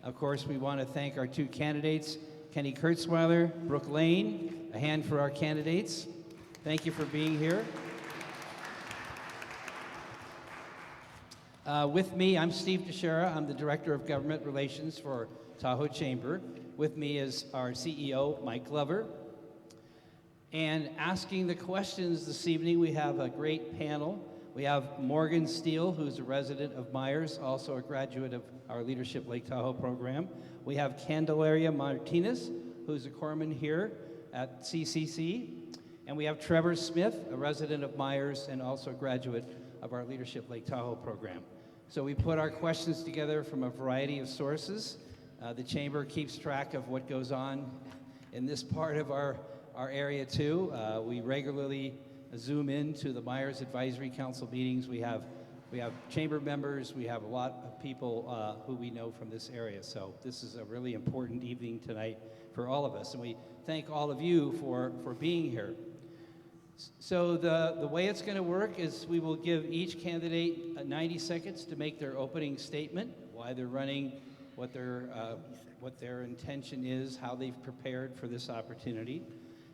Of course, we want to thank our two candidates, Kenny Curtzwiler, Brooke Laine. A hand for our candidates. Thank you for being here. With me, I'm Steve Teixeira. I'm the Director of Government Relations for Tahoe Chamber. With me is our CEO, Mike Glover. And asking the questions this evening, we have a great panel. We have Morgan Steele, who's a resident of Myers, also a graduate of our Leadership Lake Tahoe program. We have Candelaria Martinez, who's a corpsman here at CCC. And we have Trevor Smith, a resident of Myers and also a graduate of our Leadership Lake Tahoe program. So we put our questions together from a variety of sources. The Chamber keeps track of what goes on in this part of our area too. We regularly zoom into the Myers Advisory Council meetings. We have Chamber members, we have a lot of people who we know from this area. So this is a really important evening tonight for all of us. And we thank all of you for being here. So the way it's going to work is we will give each candidate 90 seconds to make their opening statement, why they're running, what their intention is, how they've prepared for this opportunity.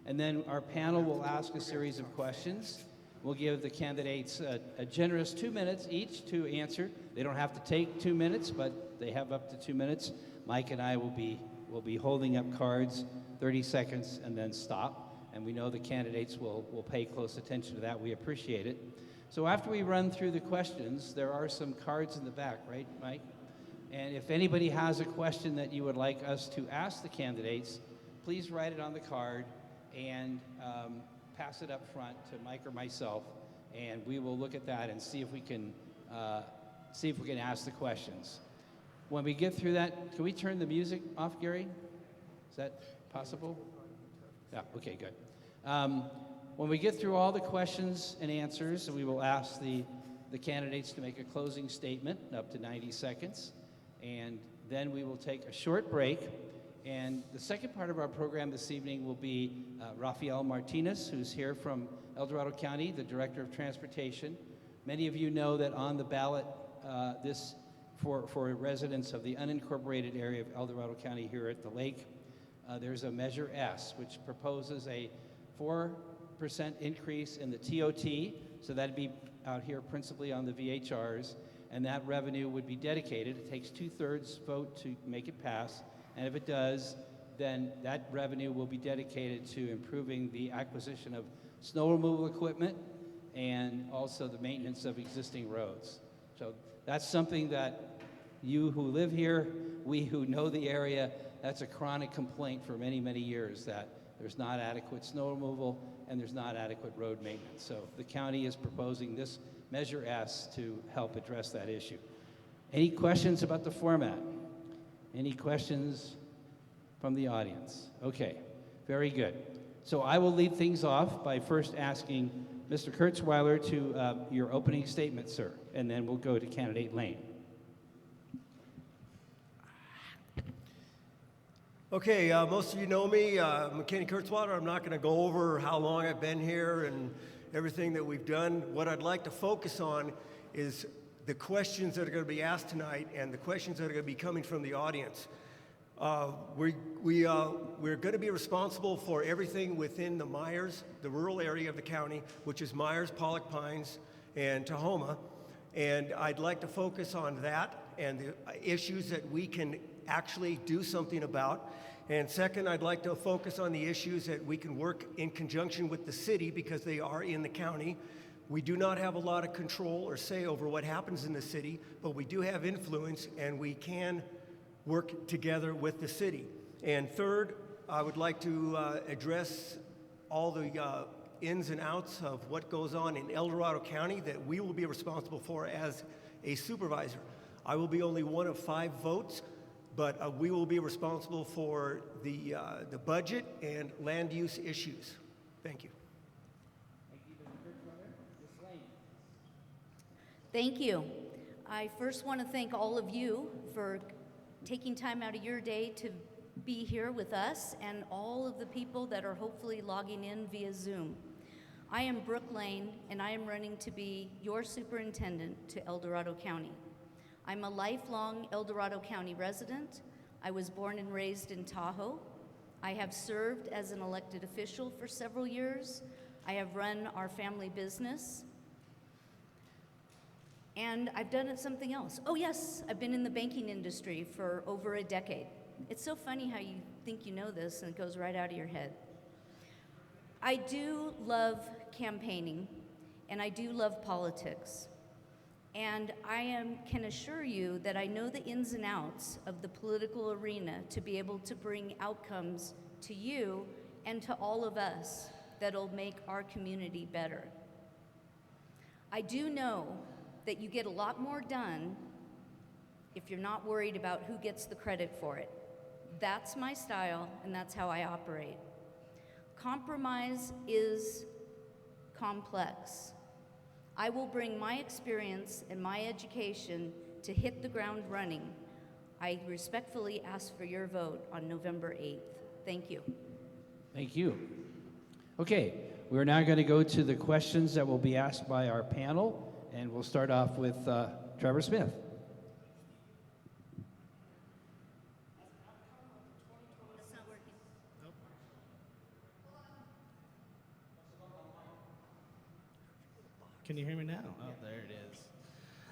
And then our panel will ask a series of questions. We'll give the candidates a generous 2 minutes each to answer. They don't have to take 2 minutes, but they have up to 2 minutes. Mike and I will be holding up cards, 30 seconds, and then stop. And we know the candidates will pay close attention to that. We appreciate it. So after we run through the questions, there are some cards in the back, right, Mike? And if anybody has a question that you would like us to ask the candidates, please write it on the card and pass it up front to Mike or myself, and we will look at that and see if we can ask the questions. When we get through that, can we turn the music off, Gary? Is that possible? Yeah, okay, good. When we get through all the questions and answers, we will ask the candidates to make a closing statement up to 90 seconds, and then we will take a short break. And the second part of our program this evening will be Rafael Martinez, who's here from Dorado County, the Director of Transportation. Many of you know that on the ballot for residents of the unincorporated area of Dorado County here at the lake, there's a Measure S, which proposes a 4% increase in the TOT, so that'd be out here principally on the VHRs, and that revenue would be dedicated. It takes 2/3 vote to make it pass, and if it does, then that revenue will be dedicated to improving the acquisition of snow removal equipment and also the maintenance of existing roads. So that's something that you who live here, we who know the area, that's a chronic complaint for many, many years, that there's not adequate snow removal and there's not adequate road maintenance. So the county is proposing this Measure S to help address that issue. Any questions about the format? Any questions from the audience? Okay, very good. So I will lead things off by first asking Mr. Curtzwiler to your opening statement, sir, and then we'll go to candidate Laine. Okay, most of you know me. I'm Kenny Curtzwiler. I'm not going to go over how long I've been here and everything that we've done. What I'd like to focus on is the questions that are going to be asked tonight and the questions that are going to be coming from the audience. We're going to be responsible for everything within the Myers, the rural area of the county, which is Myers, Pollock Pines, and Tahoe. And I'd like to focus on that and the issues that we can actually do something about. And second, I'd like to focus on the issues that we can work in conjunction with the city because they are in the county. We do not have a lot of control or say over what happens in the city, but we do have influence and we can work together with the city. And third, I would like to address all the ins and outs of what goes on in Dorado County that we will be responsible for as a supervisor. I will be only one of 5 votes, but we will be responsible for the budget and land use issues. Thank you. Thank you, Mr. Curtzwiler. Ms. Laine. Thank you. I first want to thank all of you for taking time out of your day to be here with us and all of the people that are hopefully logging in via Zoom. I am Brooke Laine, and I am running to be your superintendent to Dorado County. I'm a lifelong El Dorado County resident. I was born and raised in Tahoe. I have served as an elected official for several years. I have run our family business. And I've done something else. Oh yes, I've been in the banking industry for over a decade. It's so funny how you think you know this and it goes right out of your head. I do love campaigning and I do love politics. And can assure you that I know the ins and outs of the political arena to be able to bring outcomes to you and to all of us that'll make our community better. I do know that you get a lot more done if you're not worried about who gets the credit for it. That's my style, and that's how I operate. Compromise is complex. I will bring my experience and my education to hit the ground running. I respectfully ask for your vote on November 8th. Thank you. Thank you. Okay, we're now going to go to the questions that will be asked by our panel. And we'll start off with Trevor Smith. That's not working. Can you hear me now? Oh, there it is.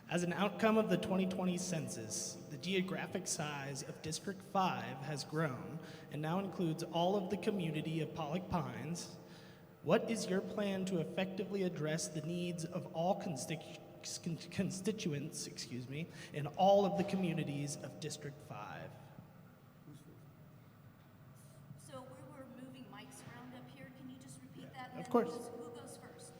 As an outcome of the 2020 census, the geographic size of District 5 has grown and now includes all of the community of Pollock Pines. What is your plan to effectively address the needs of all constituents, in all of the communities of District 5? So we're moving mics around up here. Can you just repeat that? Of course. Who goes first?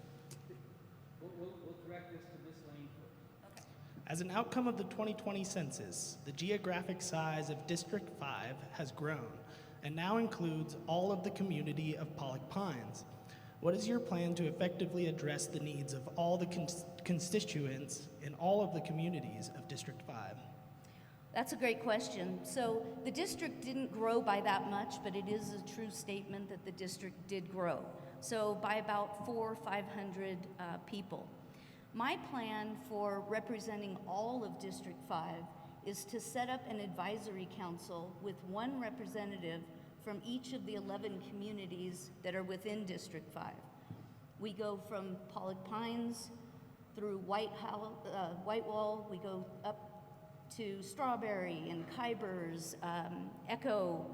We'll direct this to Ms. Laine first. Okay. As an outcome of the 2020 census, the geographic size of District 5 has grown and now includes all of the community of Pollock Pines. What is your plan to effectively address the needs of all the constituents in all of the communities of District 5? That's a great question. So the district didn't grow by that much, but it is a true statement that the district did grow. So by about 400 or 500 people. My plan for representing all of District 5 is to set up an advisory council with one representative from each of the 11 communities that are within District 5. We go from Pollock Pines through Whitewall, we go up to Strawberry and Kybers, Echo,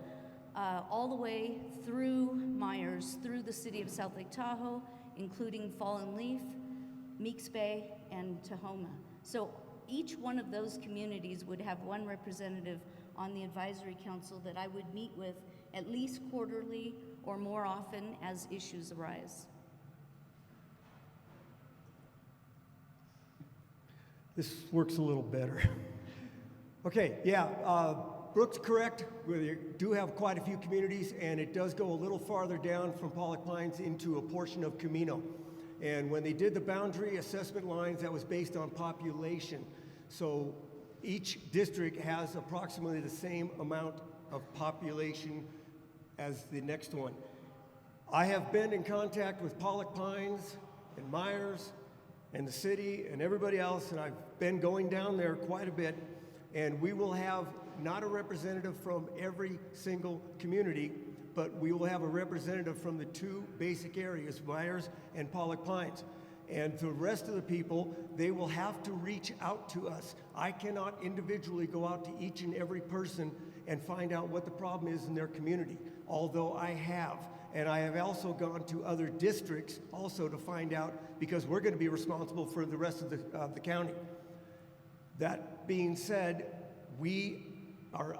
all the way through Myers, through the city of South Lake Tahoe, including Fallen Leaf, Meeks Bay, and Tahoma. So each one of those communities would have one representative on the advisory council that I would meet with at least quarterly or more often as issues arise. This works a little better. Okay, yeah, Brooke's correct. We do have quite a few communities, and it does go a little farther down from Pollock Pines into a portion of Camino. And when they did the boundary assessment lines, that was based on population. So each district has approximately the same amount of population as the next one. I have been in contact with Pollock Pines and Myers and the city and everybody else, and I've been going down there quite a bit, and we will have not a representative from every single community, but we will have a representative from the two basic areas, Myers and Pollock Pines. And the rest of the people, they will have to reach out to us. I cannot individually go out to each and every person and find out what the problem is in their community, although I have. And I have also gone to other districts also to find out, because we're going to be responsible for the rest of the county. That being said,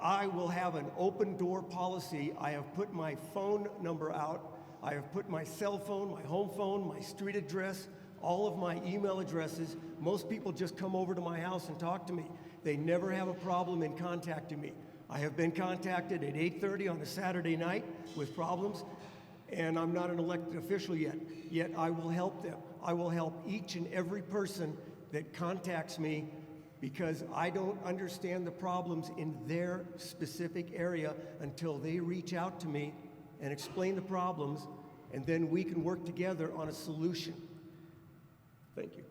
I will have an open door policy. I have put my phone number out. I have put my cell phone, my home phone, my street address, all of my email addresses. Most people just come over to my house and talk to me. They never have a problem in contacting me. I have been contacted at 8:30 on a Saturday night with problems, and I'm not an elected official yet I will help them. I will help each and every person that contacts me, because I don't understand the problems in their specific area until they reach out to me and explain the problems, and then we can work together on a solution. Thank you.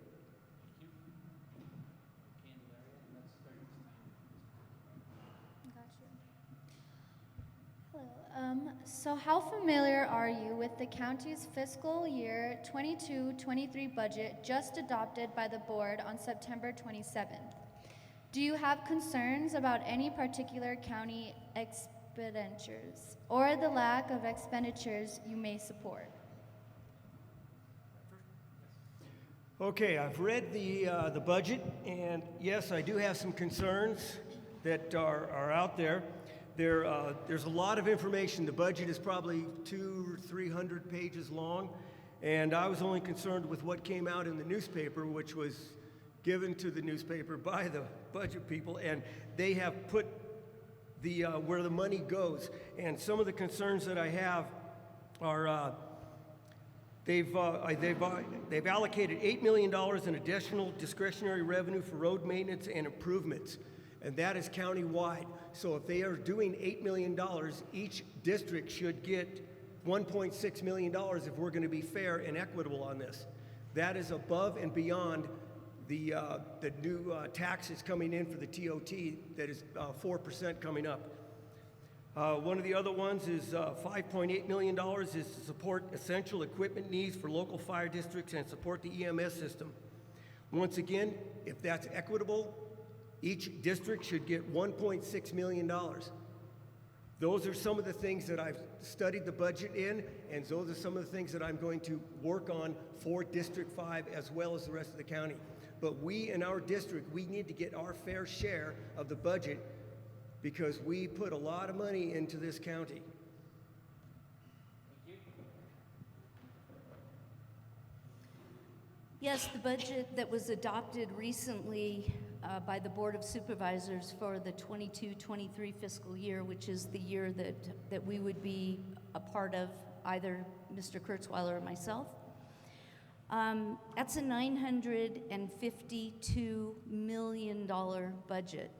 So how familiar are you with the county's fiscal year 22-23 budget just adopted by the board on September 27th? Do you have concerns about any particular county expenditures or the lack of expenditures you may support? Okay, I've read the budget, and yes, I do have some concerns that are out there. There's a lot of information. The budget is probably 200 or 300 pages long, and I was only concerned with what came out in the newspaper, which was given to the newspaper by the budget people, and they have put the where the money goes. And some of the concerns that I have are they've allocated $8 million in additional discretionary revenue for road maintenance and improvements, and that is county-wide. So if they are doing $8 million, each district should get $1.6 million if we're going to be fair and equitable on this. That is above and beyond the new taxes coming in for the TOT that is 4% coming up. One of the other ones is $5.8 million is to support essential equipment needs for local fire districts and support the EMS system. Once again, if that's equitable, each district should get $1.6 million. Those are some of the things that I've studied the budget in, and those are some of the things that I'm going to work on for District 5 as well as the rest of the county. But we in our district, we need to get our fair share of the budget because we put a lot of money into this county. Yes, the budget that was adopted recently by the Board of Supervisors for the 22-23 fiscal year, which is the year that we would be a part of, either Mr. Curtzwiler or myself. That's a $952 million budget.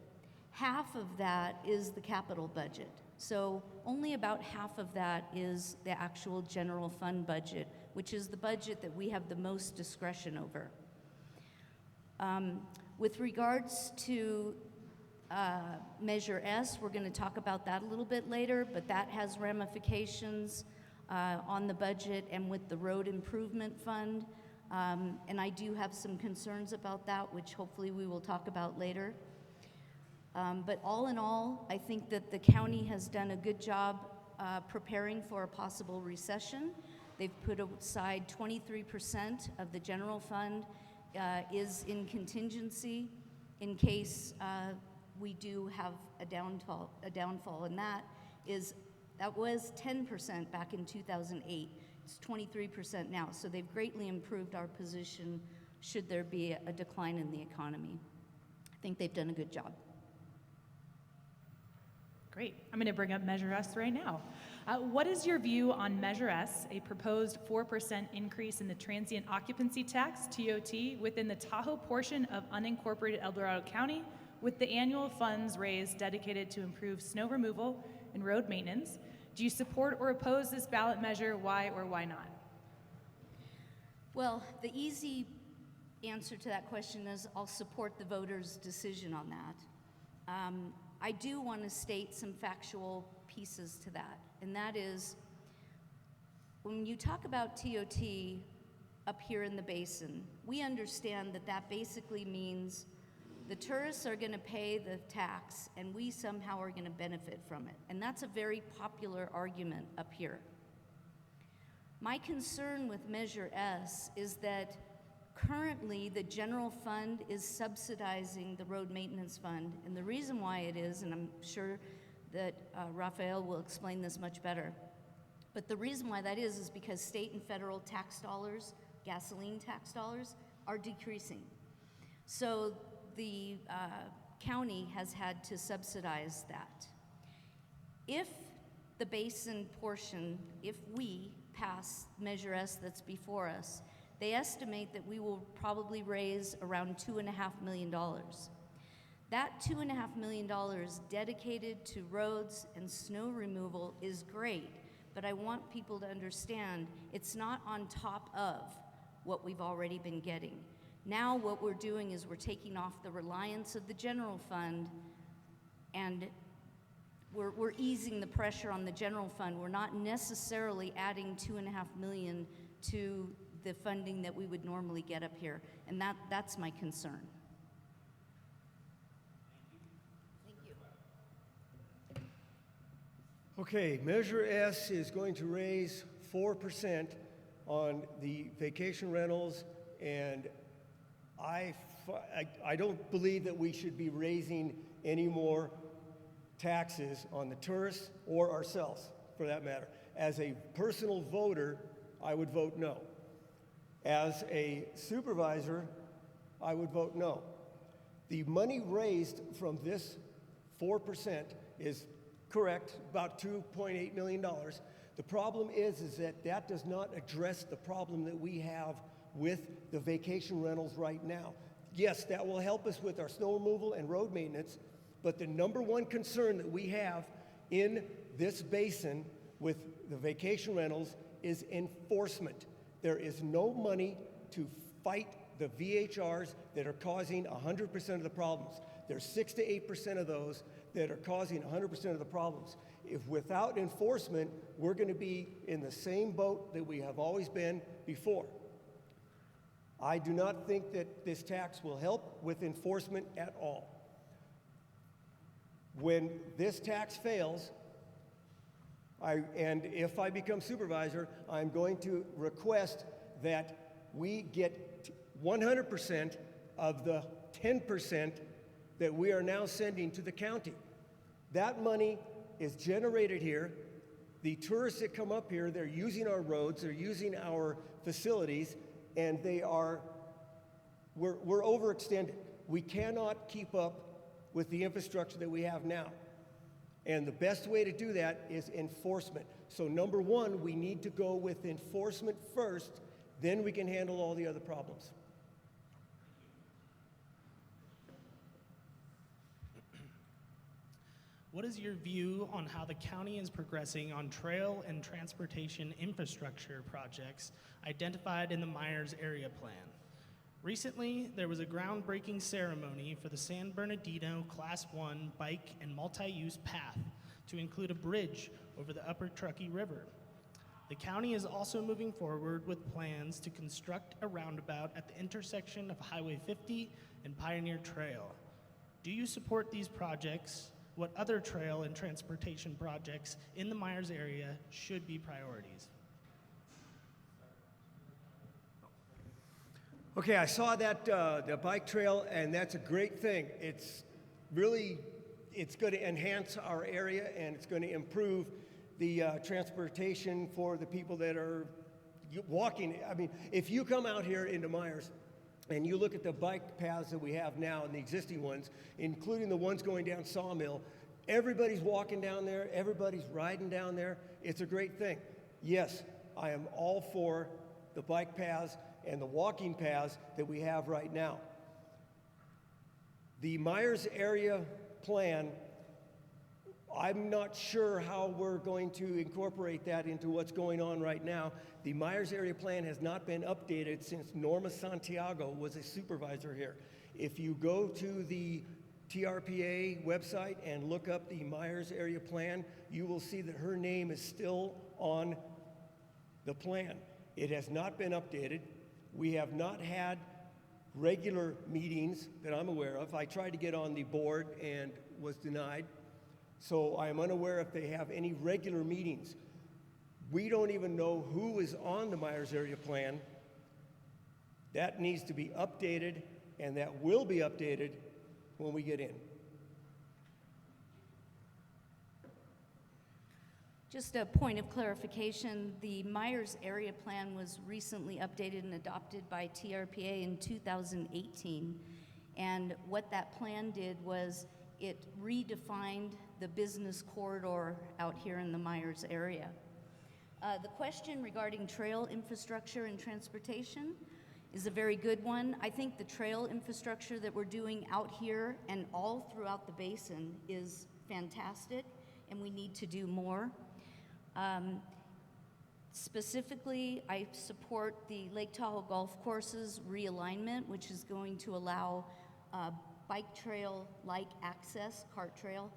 Half of that is the capital budget. So only about half of that is the actual general fund budget, which is the budget that we have the most discretion over. With regards to Measure S, we're going to talk about that a little bit later, but that has ramifications on the budget and with the road improvement fund. And I do have some concerns about that, which hopefully we will talk about later. But all in all, I think that the county has done a good job preparing for a possible recession. They've put aside 23% of the general fund is in contingency in case we do have a downfall, and that was 10% back in 2008. It's 23% now, so they've greatly improved our position should there be a decline in the economy. I think they've done a good job. Great. I'm going to bring up Measure S right now. What is your view on Measure S, a proposed 4% increase in the Transient Occupancy Tax, TOT, within the Tahoe portion of unincorporated Dorado County, with the annual funds raised dedicated to improve snow removal and road maintenance? Do you support or oppose this ballot measure? Why or why not? Well, the easy answer to that question is I'll support the voters' decision on that. I do want to state some factual pieces to that, and that is when you talk about TOT up here in the basin, we understand that that basically means the tourists are going to pay the tax and we somehow are going to benefit from it, and that's a very popular argument up here. My concern with Measure S is that currently, the general fund is subsidizing the road maintenance fund, and the reason why it is, and I'm sure that Rafael will explain this much better, but the reason why that is because state and federal tax dollars, gasoline tax dollars, are decreasing. So the county has had to subsidize that. If the basin portion, if we pass Measure S that's before us, they estimate that we will probably raise around $2.5 million. That $2.5 million dedicated to roads and snow removal is great, but I want people to understand it's not on top of what we've already been getting. Now what we're doing is we're taking off the reliance of the general fund and we're easing the pressure on the general fund. We're not necessarily adding 2.5 million to the funding that we would normally get up here, and that's my concern. Thank you. Okay, Measure S is going to raise 4% on the vacation rentals, and I don't believe that we should be raising any more taxes on the tourists or ourselves, for that matter. As a personal voter, I would vote no. As a supervisor, I would vote no. The money raised from this 4% is correct, about $2.8 million. The problem is that that does not address the problem that we have with the vacation rentals right now. Yes, that will help us with our snow removal and road maintenance, but the number one concern that we have in this basin with the vacation rentals is enforcement. There is no money to fight the VHRs that are causing 100% of the problems. There's 6 to 8% of those that are causing 100% of the problems. If without enforcement, we're going to be in the same boat that we have always been before. I do not think that this tax will help with enforcement at all. When this tax fails, and if I become supervisor, I'm going to request that we get 100% of the 10% that we are now sending to the county. That money is generated here. The tourists that come up here, they're using our roads, they're using our facilities, and we're overextended. We cannot keep up with the infrastructure that we have now. And the best way to do that is enforcement. So number one, we need to go with enforcement first, then we can handle all the other problems. What is your view on how the county is progressing on trail and transportation infrastructure projects identified in the Myers Area Plan? Recently, there was a groundbreaking ceremony for the San Bernardino Class 1 bike and multi-use path to include a bridge over the Upper Truckee River. The county is also moving forward with plans to construct a roundabout at the intersection of Highway 50 and Pioneer Trail. Do you support these projects? What other trail and transportation projects in the Myers area should be priorities? Okay, I saw that the bike trail, and that's a great thing. It's going to enhance our area, and it's going to improve the transportation for the people that are walking. I mean, if you come out here into Myers and you look at the bike paths that we have now and the existing ones, including the ones going down Sawmill, everybody's walking down there, everybody's riding down there. It's a great thing. Yes, I am all for the bike paths and the walking paths that we have right now. The Myers Area Plan, I'm not sure how we're going to incorporate that into what's going on right now. The Myers Area Plan has not been updated since Norma Santiago was a supervisor here. If you go to the TRPA website and look up the Myers Area Plan, you will see that her name is still on the plan. It has not been updated. We have not had regular meetings that I'm aware of. I tried to get on the board and was denied. So I am unaware if they have any regular meetings. We don't even know who is on the Myers Area Plan. That needs to be updated, and that will be updated when we get in. Just a point of clarification, the Myers Area Plan was recently updated and adopted by TRPA in 2018. And what that plan did was it redefined the business corridor out here in the Myers area. The question regarding trail infrastructure and transportation is a very good one. I think the trail infrastructure that we're doing out here and all throughout the basin is fantastic, and we need to do more. Specifically, I support the Lake Tahoe Golf Courses realignment, which is going to allow bike trail-like access, cart trail,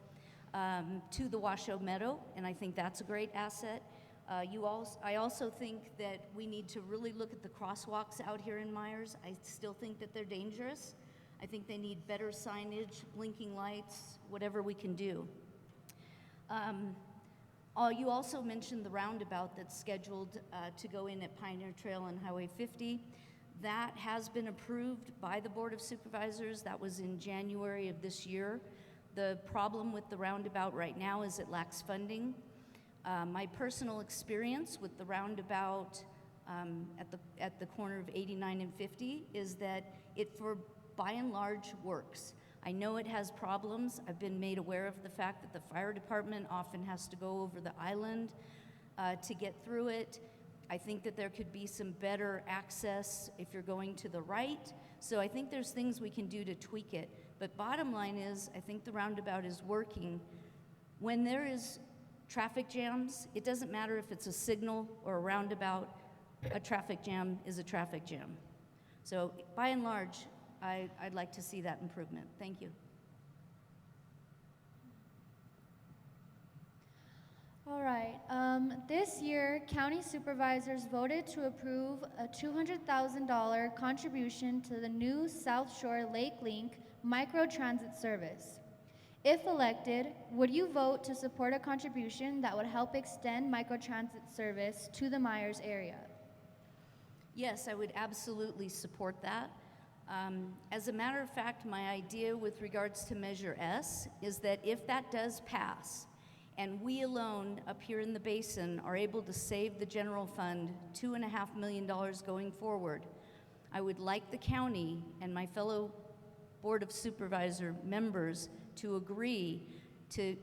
to the Washoe Meadow, and I think that's a great asset. I also think that we need to really look at the crosswalks out here in Myers. I still think that they're dangerous. I think they need better signage, blinking lights, whatever we can do. You also mentioned the roundabout that's scheduled to go in at Pioneer Trail and Highway 50. That has been approved by the Board of Supervisors. That was in January of this year. The problem with the roundabout right now is it lacks funding. My personal experience with the roundabout at the corner of 89 and 50 is that it, by and large, works. I know it has problems. I've been made aware of the fact that the fire department often has to go over the island to get through it. I think that there could be some better access if you're going to the right. So I think there's things we can do to tweak it. But bottom line is, I think the roundabout is working. When there is traffic jams, it doesn't matter if it's a signal or a roundabout, a traffic jam is a traffic jam. So by and large, I'd like to see that improvement. Thank you. All right. This year, county supervisors voted to approve a $200,000 contribution to the new South Shore Lake Link microtransit service. If elected, would you vote to support a contribution that would help extend microtransit service to the Myers area? Yes, I would absolutely support that. As a matter of fact, my idea with regards to Measure S is that if that does pass, and we alone up here in the basin are able to save the general fund $2.5 million going forward, I would like the county and my fellow Board of Supervisor members to agree to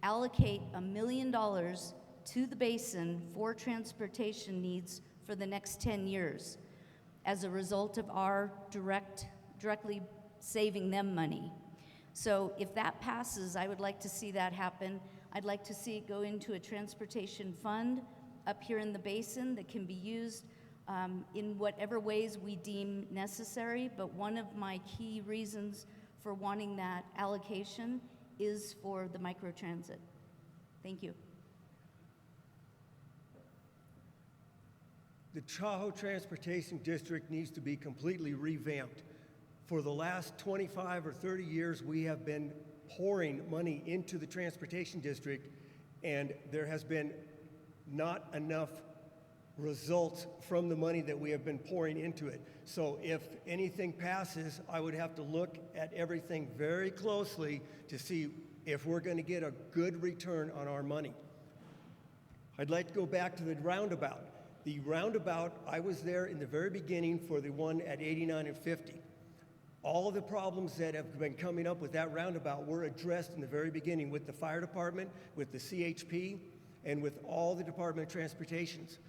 allocate $1 million to the basin for transportation needs for the next 10 years as a result of our directly saving them money. So if that passes, I would like to see that happen. I'd like to see it go into a transportation fund up here in the basin that can be used in whatever ways we deem necessary, but one of my key reasons for wanting that allocation is for the microtransit. Thank you. The Tahoe Transportation District needs to be completely revamped. For the last 25 or 30 years, we have been pouring money into the transportation district, and there has been not enough results from the money that we have been pouring into it. So if anything passes, I would have to look at everything very closely to see if we're going to get a good return on our money. I'd like to go back to the roundabout. The roundabout, I was there in the very beginning for the one at 89 and 50. All of the problems that have been coming up with that roundabout were addressed in the very beginning with the fire department, with the CHP, and with all the Department of Transportations.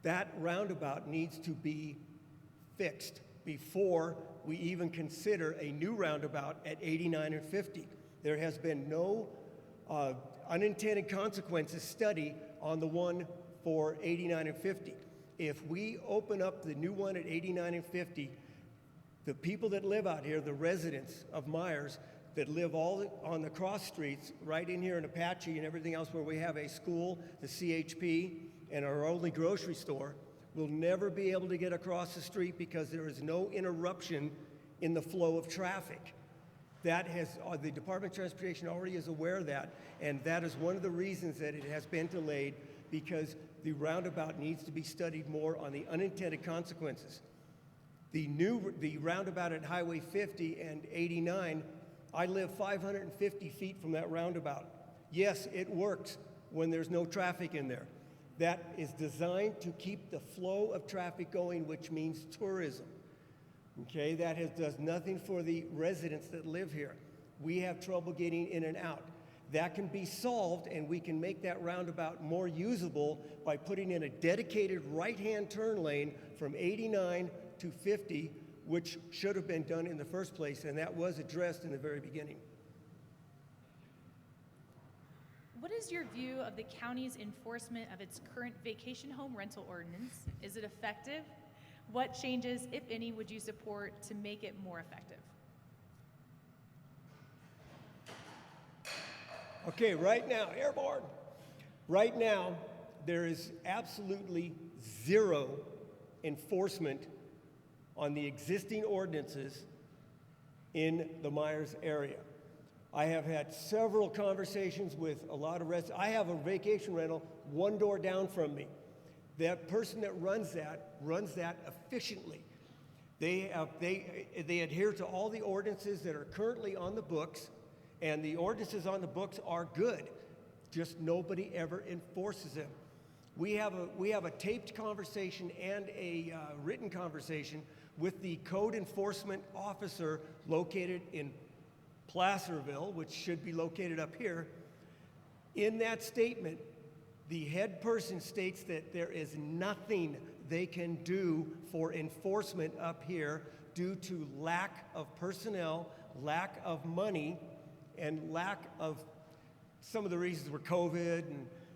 That roundabout needs to be fixed before we even consider a new roundabout at 89 and 50. There has been no unintended consequences study on the one for 89 and 50. If we open up the new one at 89 and 50, the people that live out here, the residents of Myers that live all on the cross streets, right in here in Apache and everything else where we have a school, the CHP, and our only grocery store, will never be able to get across the street because there is no interruption in the flow of traffic. That has, the Department of Transportation already is aware of that, and that is one of the reasons that it has been delayed, because the roundabout needs to be studied more on the unintended consequences. The roundabout at Highway 50 and 89, I live 550 feet from that roundabout. Yes, it works when there's no traffic in there. That is designed to keep the flow of traffic going, which means tourism. Okay, does nothing for the residents that live here. We have trouble getting in and out. That can be solved, and we can make that roundabout more usable by putting in a dedicated right-hand turn lane from 89 to 50, which should have been done in the first place, and that was addressed in the very beginning. What is your view of the county's enforcement of its current vacation home rental ordinance? Is it effective? What changes, if any, would you support to make it more effective? Okay, right now, airborne. Right now, there is absolutely zero enforcement on the existing ordinances in the Myers area. I have had several conversations with a lot of residents. I have a vacation rental one door down from me. That person that runs that efficiently. They adhere to all the ordinances that are currently on the books, and the ordinances on the books are good. Just nobody ever enforces them. We have a taped conversation and a written conversation with the code enforcement officer located in Placerville, which should be located up here. In that statement, the head person states that there is nothing they can do for enforcement up here due to lack of personnel, lack of money, and lack of some of the reasons were COVID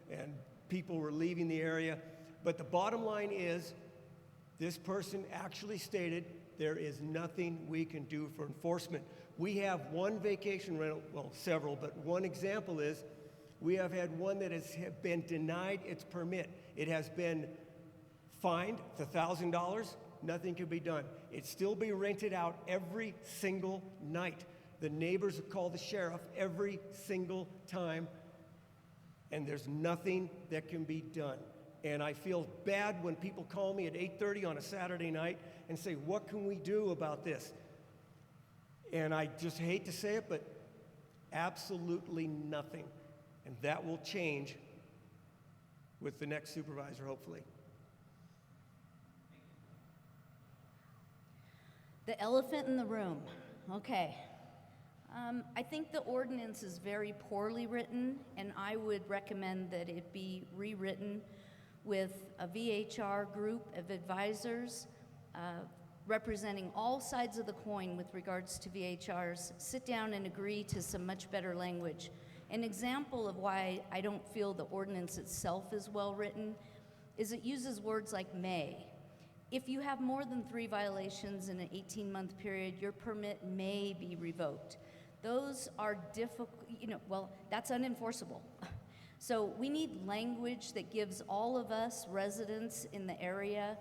and people were leaving the area. But the bottom line is, this person actually stated there is nothing we can do for enforcement. We have one vacation rental, well, several, but one example is we have had one that has been denied its permit. It has been fined, it's $1,000, nothing can be done. It's still being rented out every single night. The neighbors call the sheriff every single time, and there's nothing that can be done. And I feel bad when people call me at 8:30 on a Saturday night and say, what can we do about this? And I just hate to say it, but absolutely nothing. And that will change with the next supervisor, hopefully. The elephant in the room. Okay. I think the ordinance is very poorly written, and I would recommend that it be rewritten with a VHR group of advisors representing all sides of the coin with regards to VHRs, sit down and agree to some much better language. An example of why I don't feel the ordinance itself is well written is it uses words like may. If you have more than 3 violations in an 18-month period, your permit may be revoked. Those are difficult, well, that's unenforceable. So we need language that gives all of us residents in the area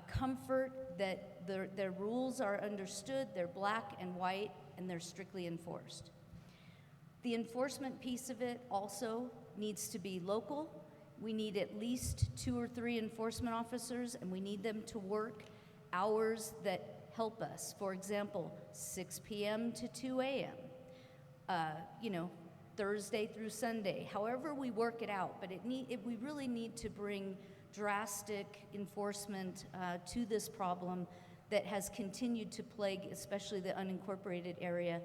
comfort that their rules are understood, they're black and white, and they're strictly enforced. The enforcement piece of it also needs to be local. We need at least 2 or 3 enforcement officers, and we need them to work hours that help us. For example, 6 p.m. to 2 a.m., Thursday through Sunday, however we work it out. But we really need to bring drastic enforcement to this problem that has continued to plague, especially the unincorporated area,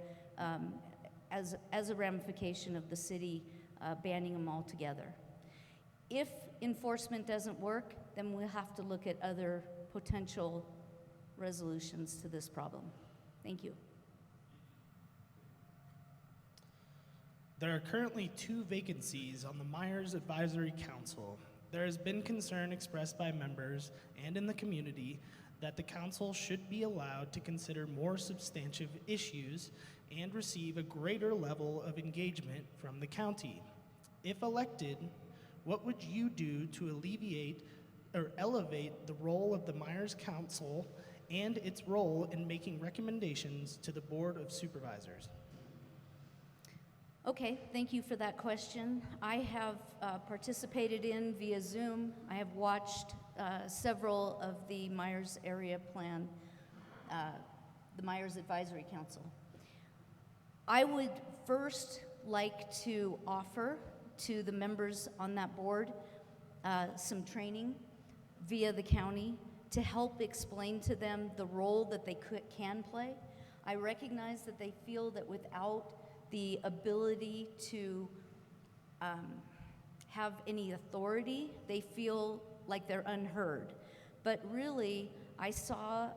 as a ramification of the city banning them altogether. If enforcement doesn't work, then we'll have to look at other potential resolutions to this problem. Thank you. There are currently 2 vacancies on the Myers Advisory Council. There has been concern expressed by members and in the community that the council should be allowed to consider more substantive issues and receive a greater level of engagement from the county. If elected, what would you do to alleviate or elevate the role of the Myers Council and its role in making recommendations to the Board of Supervisors? Okay, thank you for that question. I have participated in via Zoom. I have watched several of the Myers area plan, the Myers Advisory Council. I would first like to offer to the members on that board some training via the county to help explain to them the role that they can play. I recognize that they feel that without the ability to have any authority, they feel like they're unheard. But really, I saw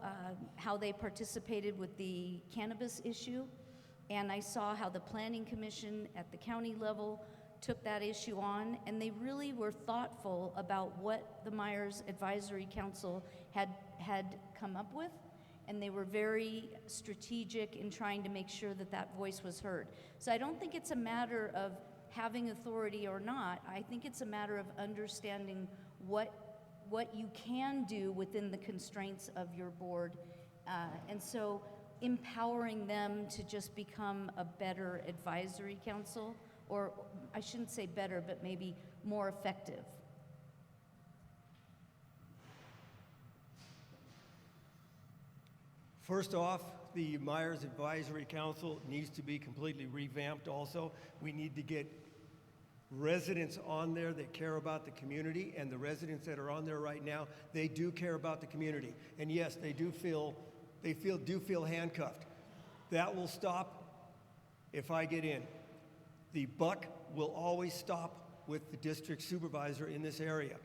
how they participated with the cannabis issue, and I saw how the Planning Commission at the county level took that issue on, and they really were thoughtful about what the Myers Advisory Council had come up with, and they were very strategic in trying to make sure that that voice was heard. So I don't think it's a matter of having authority or not. I think it's a matter of understanding what you can do within the constraints of your board. And so empowering them to just become a better advisory council, or I shouldn't say better, but maybe more effective. First off, the Myers Advisory Council needs to be completely revamped also. We need to get residents on there that care about the community, and the residents that are on there right now, they do care about the community. And yes, they do feel handcuffed. That will stop if I get in. The buck will always stop with the district supervisor in this area.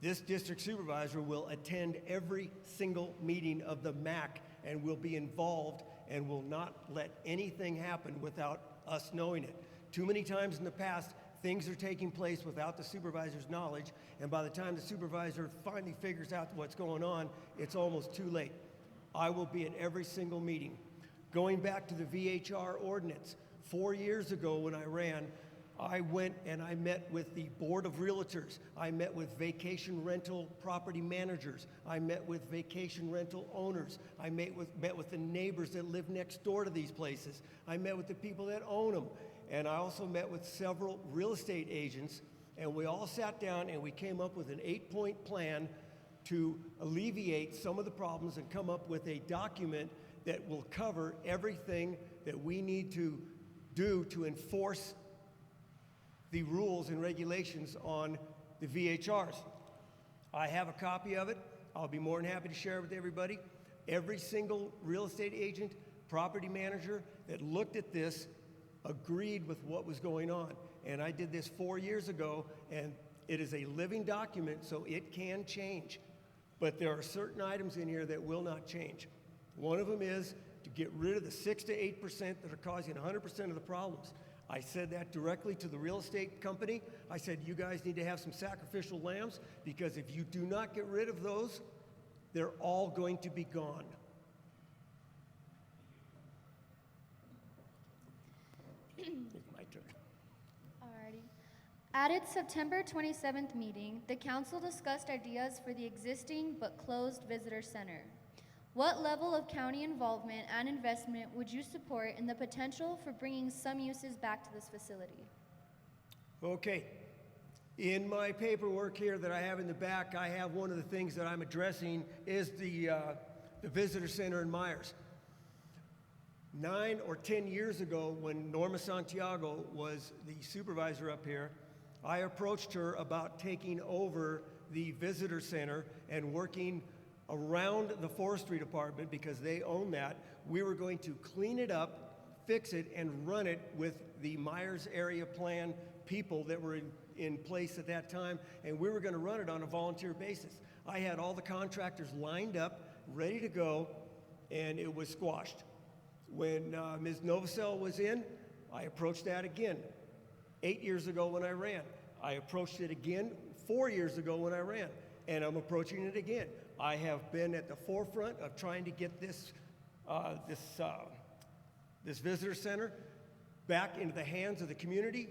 This district supervisor will attend every single meeting of the MAC and will be involved and will not let anything happen without us knowing it. Too many times in the past, things are taking place without the supervisor's knowledge, and by the time the supervisor finally figures out what's going on, it's almost too late. I will be at every single meeting. Going back to the VHR ordinance, 4 years ago when I ran, I went and I met with the Board of Realtors. I met with vacation rental property managers. I met with vacation rental owners. I met with the neighbors that live next door to these places. I met with the people that own them. And I also met with several real estate agents, and we all sat down and we came up with an 8-point plan to alleviate some of the problems and come up with a document that will cover everything that we need to do to enforce the rules and regulations on the VHRs. I have a copy of it. I'll be more than happy to share it with everybody. Every single real estate agent, property manager that looked at this agreed with what was going on. And I did this 4 years ago, and it is a living document, so it can change. But there are certain items in here that will not change. One of them is to get rid of the 6 to 8% that are causing 100% of the problems. I said that directly to the real estate company. I said, you guys need to have some sacrificial lambs, because if you do not get rid of those, they're all going to be gone. It's my turn. Alrighty. At its September 27th meeting, the council discussed ideas for the existing but closed visitor center. What level of county involvement and investment would you support in the potential for bringing some uses back to this facility? Okay. In my paperwork here that I have in the back, I have one of the things that I'm addressing is the visitor center in Myers. 9 or 10 years ago, when Norma Santiago was the supervisor up here, I approached her about taking over the visitor center and working around the forestry department, because they own that. We were going to clean it up, fix it, and run it with the Myers area plan people that were in place at that time, and we were going to run it on a volunteer basis. I had all the contractors lined up, ready to go, and it was squashed. When Ms. Novosel was in, I approached that again. 8 years ago when I ran. I approached it again 4 years ago when I ran, and I'm approaching it again. I have been at the forefront of trying to get this visitor center back into the hands of the community.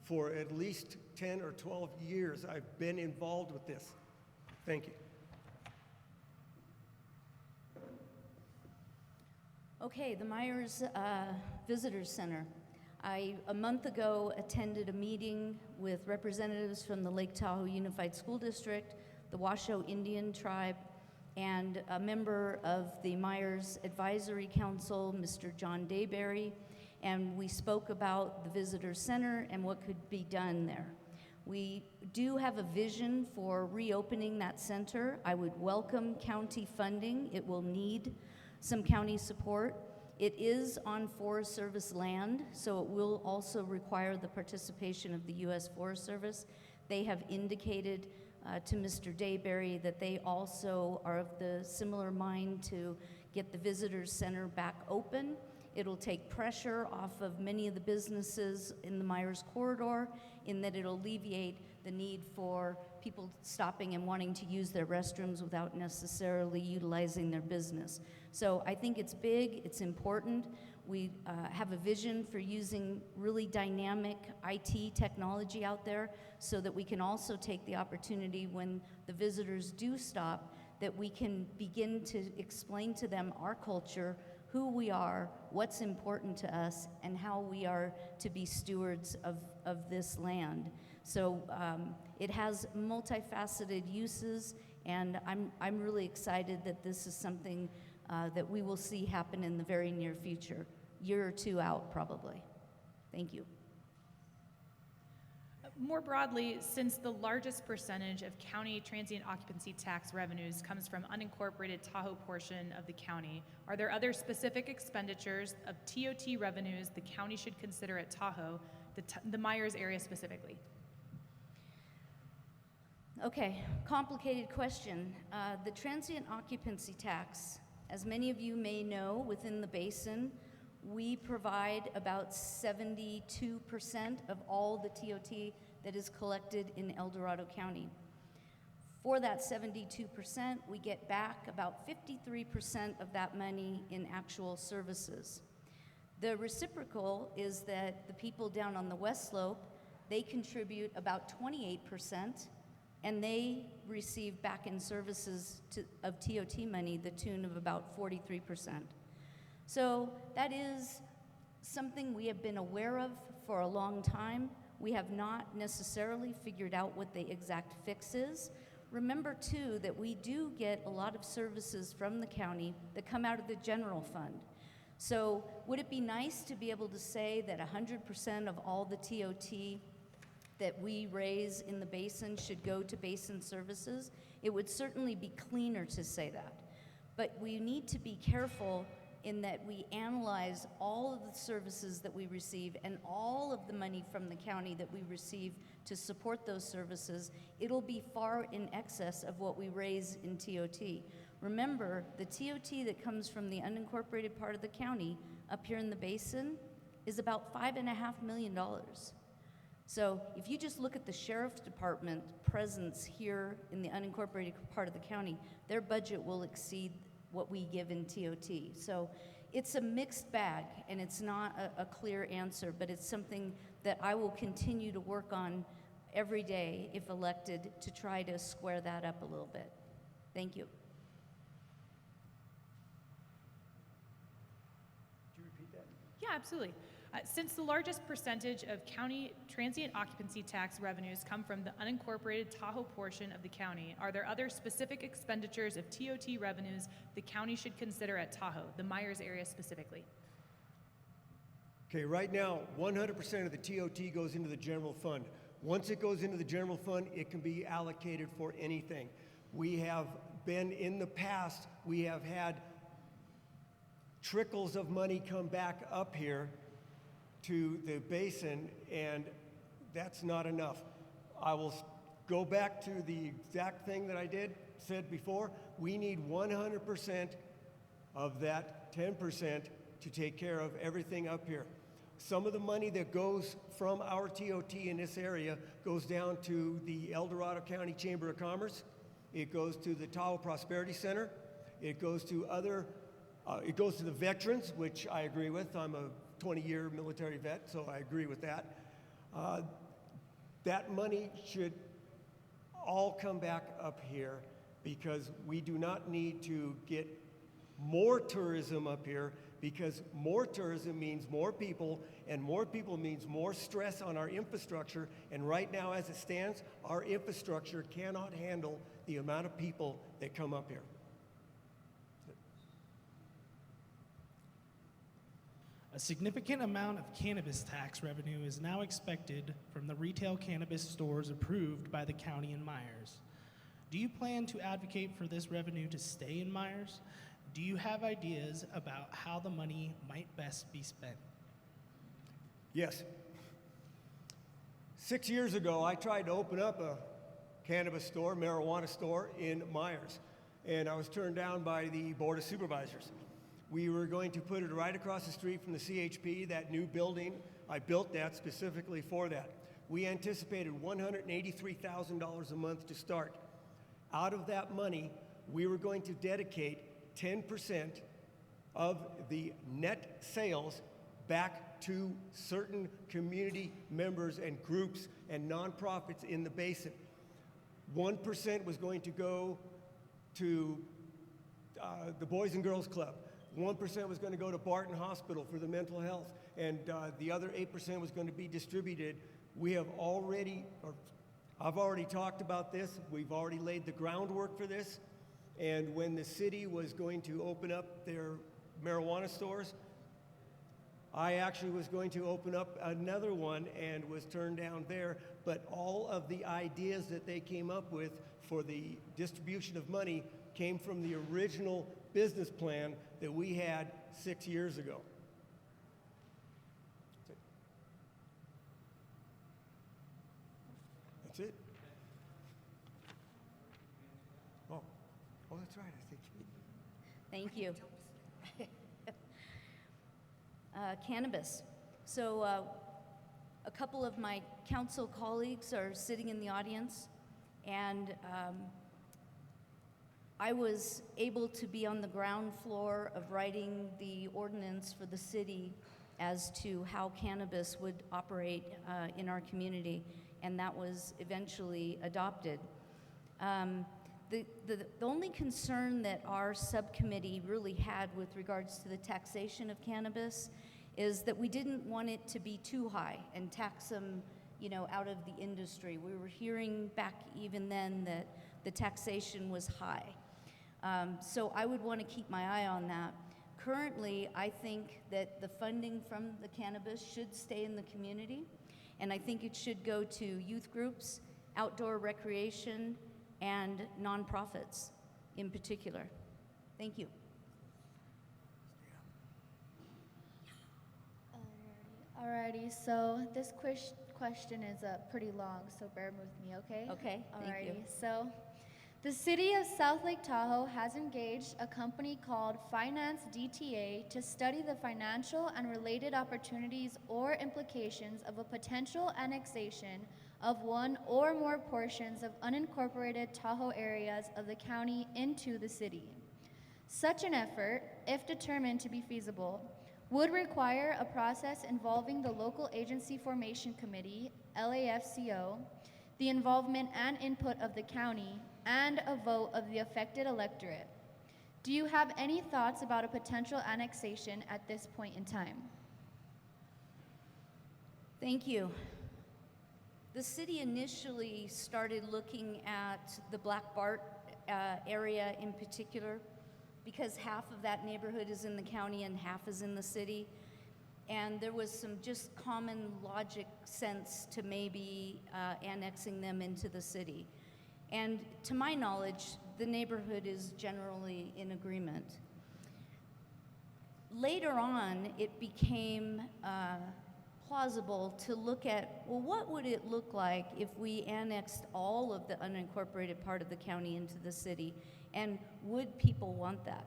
For at least 10 or 12 years, I've been involved with this. Thank you. Okay, the Myers Visitor Center. A month ago, attended a meeting with representatives from the Lake Tahoe Unified School District, the Washoe Indian Tribe, and a member of the Myers Advisory Council, Mr. John Dayberry, and we spoke about the visitor center and what could be done there. We do have a vision for reopening that center. I would welcome county funding. It will need some county support. It is on Forest Service land, so it will also require the participation of the U.S. Forest Service. They have indicated to Mr. Dayberry that they also are of the similar mind to get the visitors center back open. It'll take pressure off of many of the businesses in the Myers corridor, in that it'll alleviate the need for people stopping and wanting to use their restrooms without necessarily utilizing their business. So I think it's big, it's important. We have a vision for using really dynamic IT technology out there so that we can also take the opportunity when the visitors do stop, that we can begin to explain to them our culture, who we are, what's important to us, and how we are to be stewards of this land. So it has multifaceted uses, and I'm really excited that this is something that we will see happen in the very near future, year or two out probably. Thank you. More broadly, since the largest percentage of county transient occupancy tax revenues comes from unincorporated Tahoe portion of the county, are there other specific expenditures of TOT revenues the county should consider at Tahoe, the Myers area specifically? Okay, complicated question. The transient occupancy tax, as many of you may know, within the basin, we provide about 72% of all the TOT that is collected in El Dorado County. For that 72%, we get back about 53% of that money in actual services. The reciprocal is that the people down on the West Slope, they contribute about 28%, and they receive back in services of TOT money the tune of about 43%. So that is something we have been aware of for a long time. We have not necessarily figured out what the exact fix is. Remember too that we do get a lot of services from the county that come out of the general fund. So would it be nice to be able to say that 100% of all the TOT that we raise in the basin should go to basin services? It would certainly be cleaner to say that. But we need to be careful in that we analyze all of the services that we receive and all of the money from the county that we receive to support those services. It'll be far in excess of what we raise in TOT. Remember, the TOT that comes from the unincorporated part of the county up here in the basin is about $5.5 million. So if you just look at the sheriff's department presence here in the unincorporated part of the county, their budget will exceed what we give in TOT. So it's a mixed bag, and it's not a clear answer, but it's something that I will continue to work on every day if elected to try to square that up a little bit. Thank you. Could you repeat that? Yeah, absolutely. Since the largest percentage of county transient occupancy tax revenues come from the unincorporated Tahoe portion of the county, are there other specific expenditures of TOT revenues the county should consider at Tahoe, the Myers area specifically? Okay, right now, 100% of the TOT goes into the general fund. Once it goes into the general fund, it can be allocated for anything. We have been, in the past, we have had trickles of money come back up here to the basin, and that's not enough. I will go back to the exact thing that I said before. We need 100% of that 10% to take care of everything up here. Some of the money that goes from our TOT in this area goes down to the El Dorado County Chamber of Commerce. It goes to the Tahoe Prosperity Center. It goes to it goes to the veterans, which I agree with. I'm a 20-year military vet, so I agree with that. That money should all come back up here because we do not need to get more tourism up here, because more tourism means more people, and more people means more stress on our infrastructure. And right now, as it stands, our infrastructure cannot handle the amount of people that come up here. A significant amount of cannabis tax revenue is now expected from the retail cannabis stores approved by the county in Myers. Do you plan to advocate for this revenue to stay in Myers? Do you have ideas about how the money might best be spent? Yes. 6 years ago, I tried to open up a cannabis store, marijuana store in Myers, and I was turned down by the Board of Supervisors. We were going to put it right across the street from the CHP, that new building. I built that specifically for that. We anticipated $183,000 a month to start. Out of that money, we were going to dedicate 10% of the net sales back to certain community members and groups and nonprofits in the basin. 1% was going to go to the Boys and Girls Club. 1% was going to go to Barton Hospital for the mental health, and the other 8% was going to be distributed. I've already talked about this. We've already laid the groundwork for this. And when the city was going to open up their marijuana stores, I actually was going to open up another one and was turned down there. But all of the ideas that they came up with for the distribution of money came from the original business plan that we had 6 years ago. That's it. Oh, that's right. I think. Thank you. Cannabis. So a couple of my council colleagues are sitting in the audience, and I was able to be on the ground floor of writing the ordinance for the city as to how cannabis would operate in our community, and that was eventually adopted. The only concern that our subcommittee really had with regards to the taxation of cannabis is that we didn't want it to be too high and tax them, out of the industry. We were hearing back even then that the taxation was high. So I would want to keep my eye on that. Currently, I think that the funding from the cannabis should stay in the community, and I think it should go to youth groups, outdoor recreation, and nonprofits in particular. Thank you. Alrighty, so this question is pretty long, so bear with me, okay? Okay, thank you. So the city of South Lake Tahoe has engaged a company called Finance DTA to study the financial and related opportunities or implications of a potential annexation of one or more portions of unincorporated Tahoe areas of the county into the city. Such an effort, if determined to be feasible, would require a process involving the Local Agency Formation Committee, LAFCO, the involvement and input of the county, and a vote of the affected electorate. Do you have any thoughts about a potential annexation at this point in time? Thank you. The city initially started looking at the Black Bart area in particular, because half of that neighborhood is in the county and half is in the city. And there was some just common logic sense to maybe annexing them into the city. And to my knowledge, the neighborhood is generally in agreement. Later on, it became plausible to look at, well, what would it look like if we annexed all of the unincorporated part of the county into the city, and would people want that?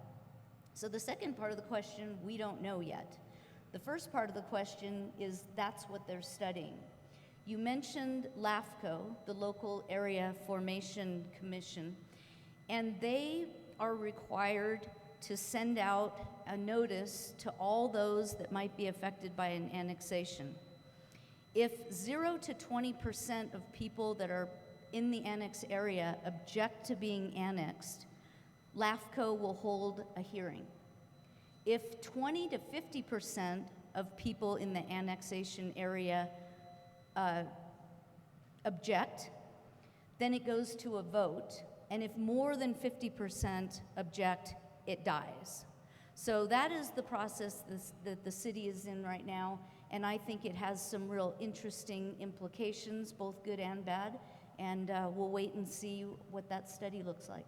So the second part of the question, we don't know yet. The first part of the question is that's what they're studying. You mentioned LAFCO, the Local Area Formation Commission, and they are required to send out a notice to all those that might be affected by an annexation. If 0 to 20% of people that are in the annex area object to being annexed, LAFCO will hold a hearing. If 20 to 50% of people in the annexation area object, then it goes to a vote, and if more than 50% object, it dies. So that is the process that the city is in right now, and I think it has some real interesting implications, both good and bad, and we'll wait and see what that study looks like.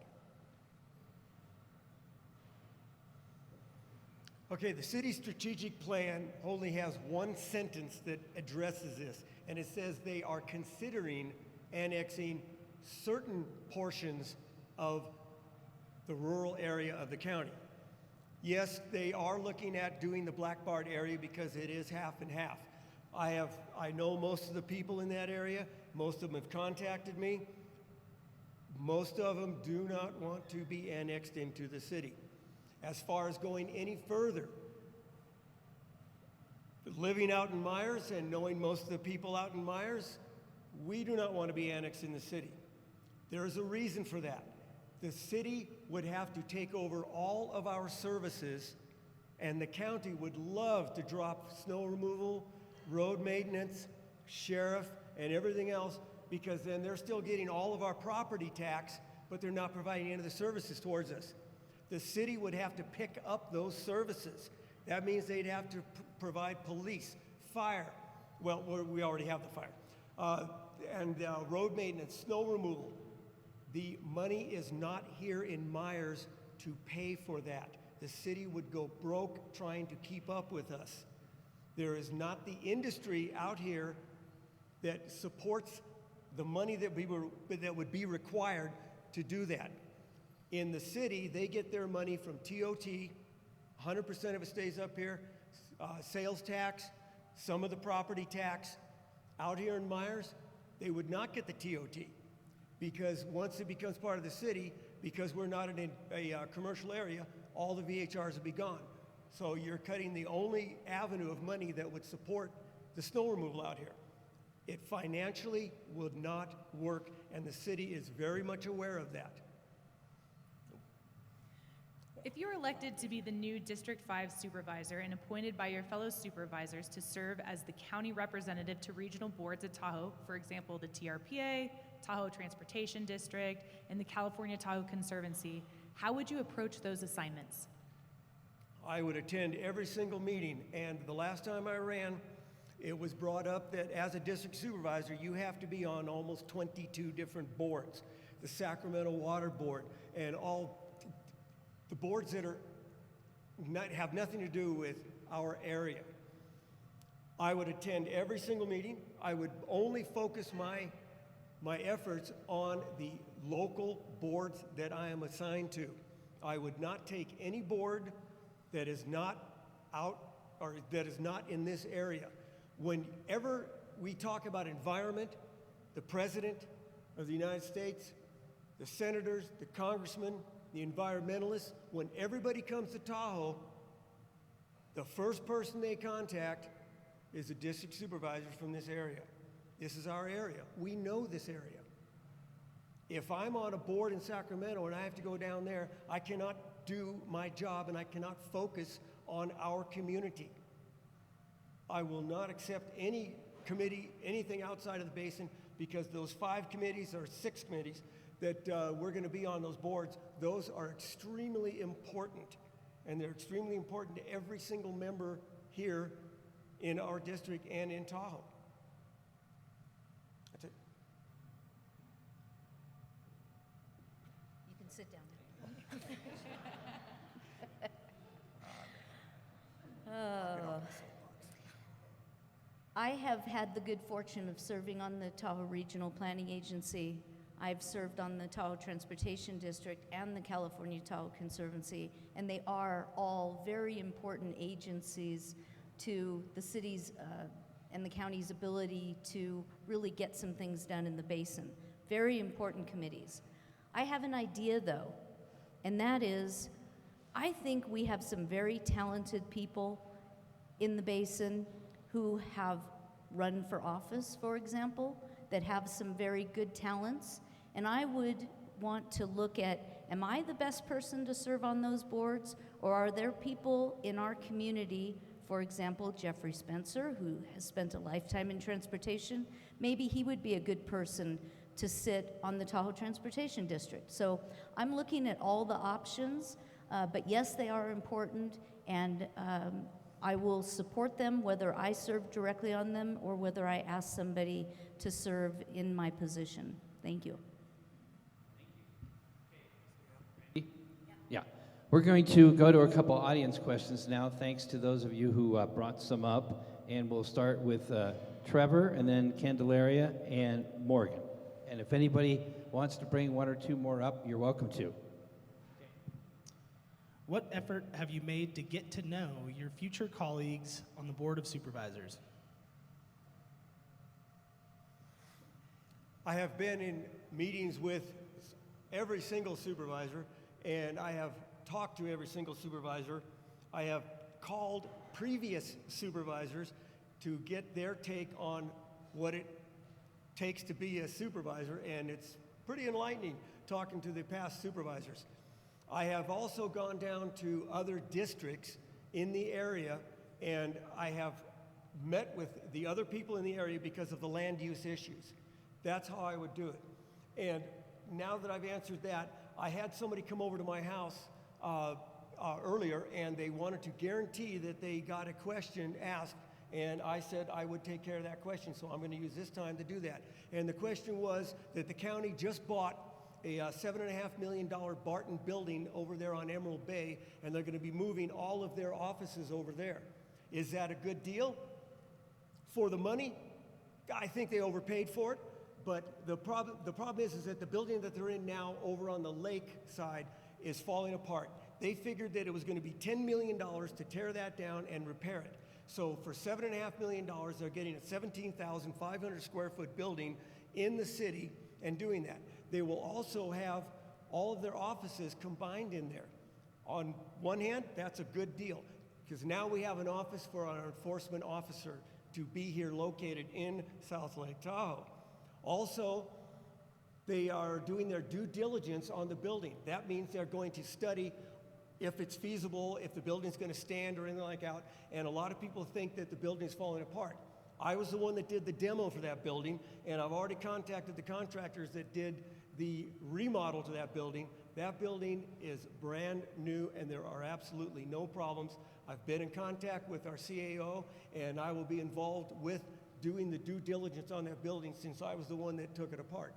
Okay, the city's strategic plan only has one sentence that addresses this, and it says they are considering annexing certain portions of the rural area of the county. Yes, they are looking at doing the Black Bart area because it is half and half. I know most of the people in that area. Most of them have contacted me. Most of them do not want to be annexed into the city. As far as going any further, living out in Myers and knowing most of the people out in Myers, we do not want to be annexed in the city. There is a reason for that. The city would have to take over all of our services, and the county would love to drop snow removal, road maintenance, sheriff, and everything else, because then they're still getting all of our property tax, but they're not providing any of the services towards us. The city would have to pick up those services. That means they'd have to provide police, fire. Well, we already have the fire. And road maintenance, snow removal. The money is not here in Myers to pay for that. The city would go broke trying to keep up with us. There is not the industry out here that supports the money that would be required to do that. In the city, they get their money from TOT, 100% of it stays up here, sales tax, some of the property tax. Out here in Myers, they would not get the TOT, because once it becomes part of the city, because we're not in a commercial area, all the VHRs will be gone. So you're cutting the only avenue of money that would support the snow removal out here. It financially would not work, and the city is very much aware of that. If you are elected to be the new District 5 supervisor and appointed by your fellow supervisors to serve as the county representative to regional boards at Tahoe, for example, the TRPA, Tahoe Transportation District, and the California Tahoe Conservancy, how would you approach those assignments? I would attend every single meeting, and the last time I ran, it was brought up that as a district supervisor, you have to be on almost 22 different boards. The Sacramento Water Board and all the boards that have nothing to do with our area. I would attend every single meeting. I would only focus my efforts on the local boards that I am assigned to. I would not take any board that is not out or that is not in this area. Whenever we talk about environment, the President of the United States, the senators, the congressmen, the environmentalists, when everybody comes to Tahoe, the first person they contact is the district supervisors from this area. This is our area. We know this area. If I'm on a board in Sacramento and I have to go down there, I cannot do my job and I cannot focus on our community. I will not accept any committee, anything outside of the basin, because those 5 committees or 6 committees that we're going to be on those boards, those are extremely important, and they're extremely important to every single member here in our district and in Tahoe. That's it. You can sit down. I have had the good fortune of serving on the Tahoe Regional Planning Agency. I've served on the Tahoe Transportation District and the California Tahoe Conservancy, and they are all very important agencies to the city's and the county's ability to really get some things done in the basin. Very important committees. I have an idea though, and that is, I think we have some very talented people in the basin who have run for office, for example, that have some very good talents. And I would want to look at, am I the best person to serve on those boards? Or are there people in our community, for example, Jeffrey Spencer, who has spent a lifetime in transportation? Maybe he would be a good person to sit on the Tahoe Transportation District. So I'm looking at all the options, but yes, they are important, and I will support them whether I serve directly on them or whether I ask somebody to serve in my position. Thank you. Yeah. We're going to go to a couple audience questions now, thanks to those of you who brought some up. And we'll start with Trevor, and then Candelaria, and Morgan. And if anybody wants to bring 1 or 2 more up, you're welcome to. What effort have you made to get to know your future colleagues on the Board of Supervisors? I have been in meetings with every single supervisor, and I have talked to every single supervisor. I have called previous supervisors to get their take on what it takes to be a supervisor, and it's pretty enlightening talking to the past supervisors. I have also gone down to other districts in the area, and I have met with the other people in the area because of the land use issues. That's how I would do it. And now that I've answered that, I had somebody come over to my house earlier, and they wanted to guarantee that they got a question asked, and I said I would take care of that question, so I'm going to use this time to do that. And the question was that the county just bought a $7.5 million Barton building over there on Emerald Bay, and they're going to be moving all of their offices over there. Is that a good deal for the money? I think they overpaid for it, but the problem is that the building that they're in now over on the lake side is falling apart. They figured that it was going to be $10 million to tear that down and repair it. So for $7.5 million, they're getting a 17,500 square foot building in the city and doing that. They will also have all of their offices combined in there. On one hand, that's a good deal, because now we have an office for our enforcement officer to be here located in South Lake Tahoe. Also, they are doing their due diligence on the building. That means they're going to study if it's feasible, if the building's going to stand or anything like that. And a lot of people think that the building's falling apart. I was the one that did the demo for that building, and I've already contacted the contractors that did the remodel to that building. That building is brand new, and there are absolutely no problems. I've been in contact with our CAO, and I will be involved with doing the due diligence on that building since I was the one that took it apart.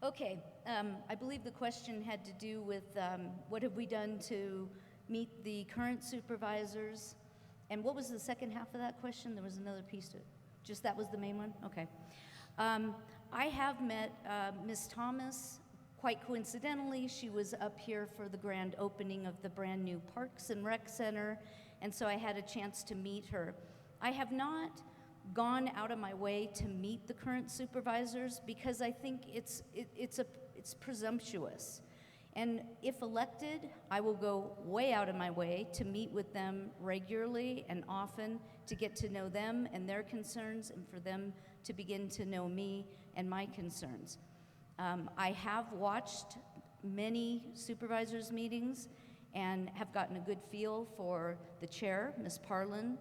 Okay, I believe the question had to do with what have we done to meet the current supervisors? And what was the second half of that question? There was another piece to it. Just that was the main one? Okay. I have met Ms. Thomas. Quite coincidentally, she was up here for the grand opening of the brand new Parks and Rec Center, and so I had a chance to meet her. I have not gone out of my way to meet the current supervisors because I think it's presumptuous. And if elected, I will go way out of my way to meet with them regularly and often to get to know them and their concerns and for them to begin to know me and my concerns. I have watched many supervisors' meetings and have gotten a good feel for the chair, Ms. Parlin,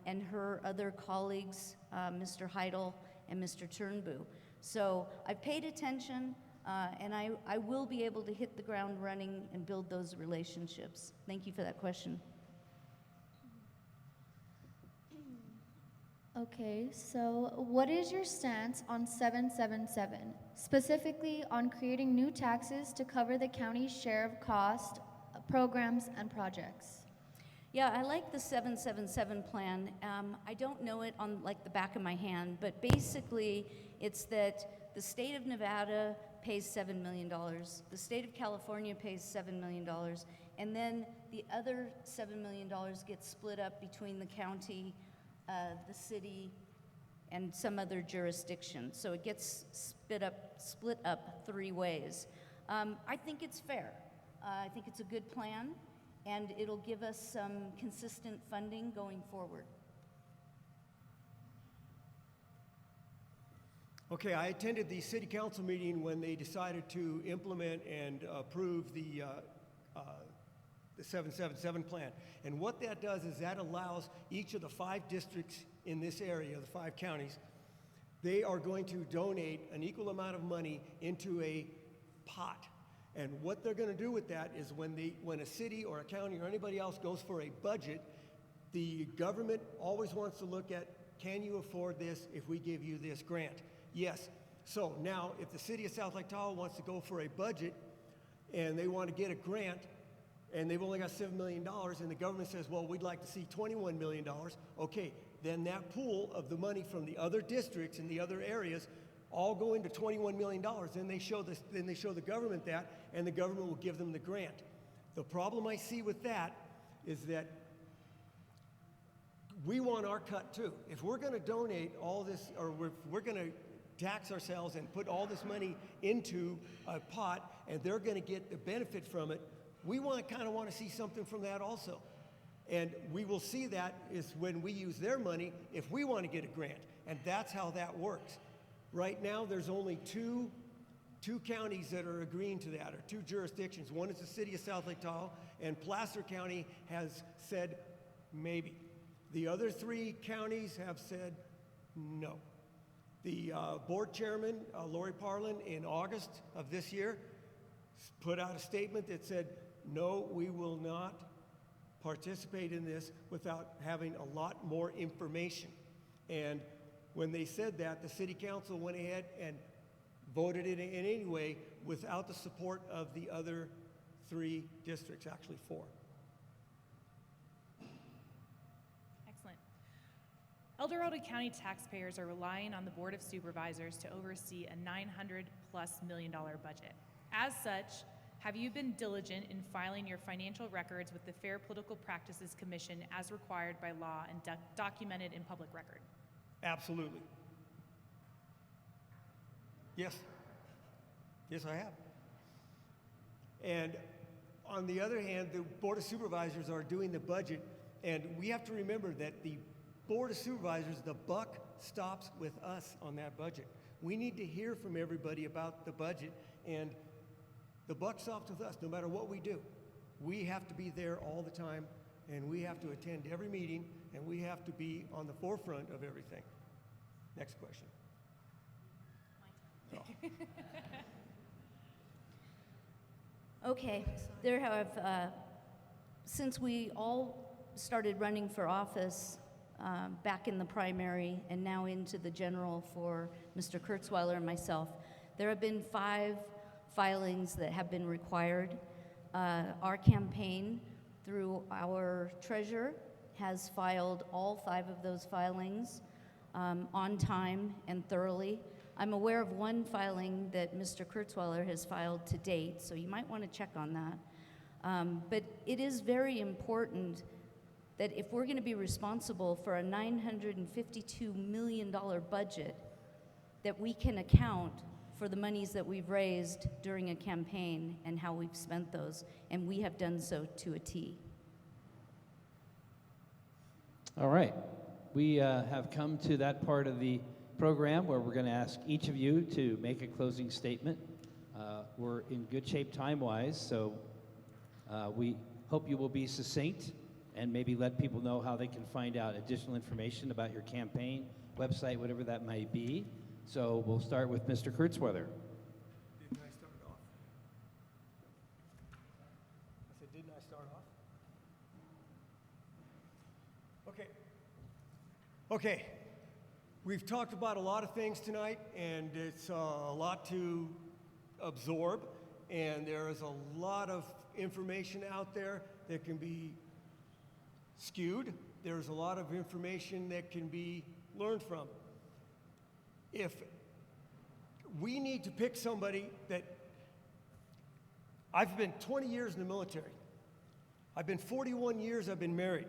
and her other colleagues, Mr. Heidel and Mr. Turnbull. So I've paid attention, and I will be able to hit the ground running and build those relationships. Thank you for that question. Okay, so what is your stance on 777, specifically on creating new taxes to cover the county's share of cost, programs, and projects? Yeah, I like the 777 plan. I don't know it on like the back of my hand, but basically it's that the state of Nevada pays $7 million, the state of California pays $7 million, and then the other $7 million gets split up between the county, the city, and some other jurisdiction. So it gets split up 3 ways. I think it's fair. I think it's a good plan, and it'll give us some consistent funding going forward. Okay, I attended the city council meeting when they decided to implement and approve the 777 plan. And what that does is that allows each of the 5 districts in this area, the 5 counties, they are going to donate an equal amount of money into a pot. And what they're going to do with that is when a city or a county or anybody else goes for a budget, the government always wants to look at, can you afford this if we give you this grant? Yes. So now, if the city of South Lake Tahoe wants to go for a budget and they want to get a grant, and they've only got $7 million, and the government says, well, we'd like to see $21 million, okay, then that pool of the money from the other districts and the other areas all go into $21 million. Then they show the government that, and the government will give them the grant. The problem I see with that is that we want our cut too. If we're going to donate all this, or we're going to tax ourselves and put all this money into a pot, and they're going to get the benefit from it, we kind of want to see something from that also. And we will see that is when we use their money if we want to get a grant. And that's how that works. Right now, there's only two counties that are agreeing to that, or two jurisdictions. One is the city of South Lake Tahoe, and Placer County has said maybe. The other 3 counties have said no. The board chairman, Lori Parlin, in August of this year, put out a statement that said, no, we will not participate in this without having a lot more information. And when they said that, the city council went ahead and voted it in anyway without the support of the other 3 districts, actually 4. Excellent. El Dorado County taxpayers are relying on the Board of Supervisors to oversee a $900+ million budget. As such, have you been diligent in filing your financial records with the Fair Political Practices Commission as required by law and documented in public record? Absolutely. Yes. Yes, I have. And on the other hand, the Board of Supervisors are doing the budget, and we have to remember that the Board of Supervisors, the buck stops with us on that budget. We need to hear from everybody about the budget, and the buck stops with us no matter what we do. We have to be there all the time, and we have to attend every meeting, and we have to be on the forefront of everything. Next question. Oh. Okay, since we all started running for office back in the primary and now into the general for Mr. Curtzwiler and myself, there have been 5 filings that have been required. Our campaign, through our treasurer, has filed all 5 of those filings on time and thoroughly. I'm aware of 1 filing that Mr. Curtzwiler has filed to date, so you might want to check on that. But it is very important that if we're going to be responsible for a $952 million budget, that we can account for the monies that we've raised during a campaign and how we've spent those, and we have done so to a T. All right. We have come to that part of the program where we're going to ask each of you to make a closing statement. We're in good shape time-wise, so we hope you will be succinct and maybe let people know how they can find out additional information about your campaign, website, whatever that might be. So we'll start with Mr. Curtzwiler. Didn't I start off? I said, didn't I start off? Okay. Okay. We've talked about a lot of things tonight, and it's a lot to absorb, and there is a lot of information out there that can be skewed. There's a lot of information that can be learned from. If we need to pick somebody that, I've been 20 years in the military. I've been 41 years I've been married.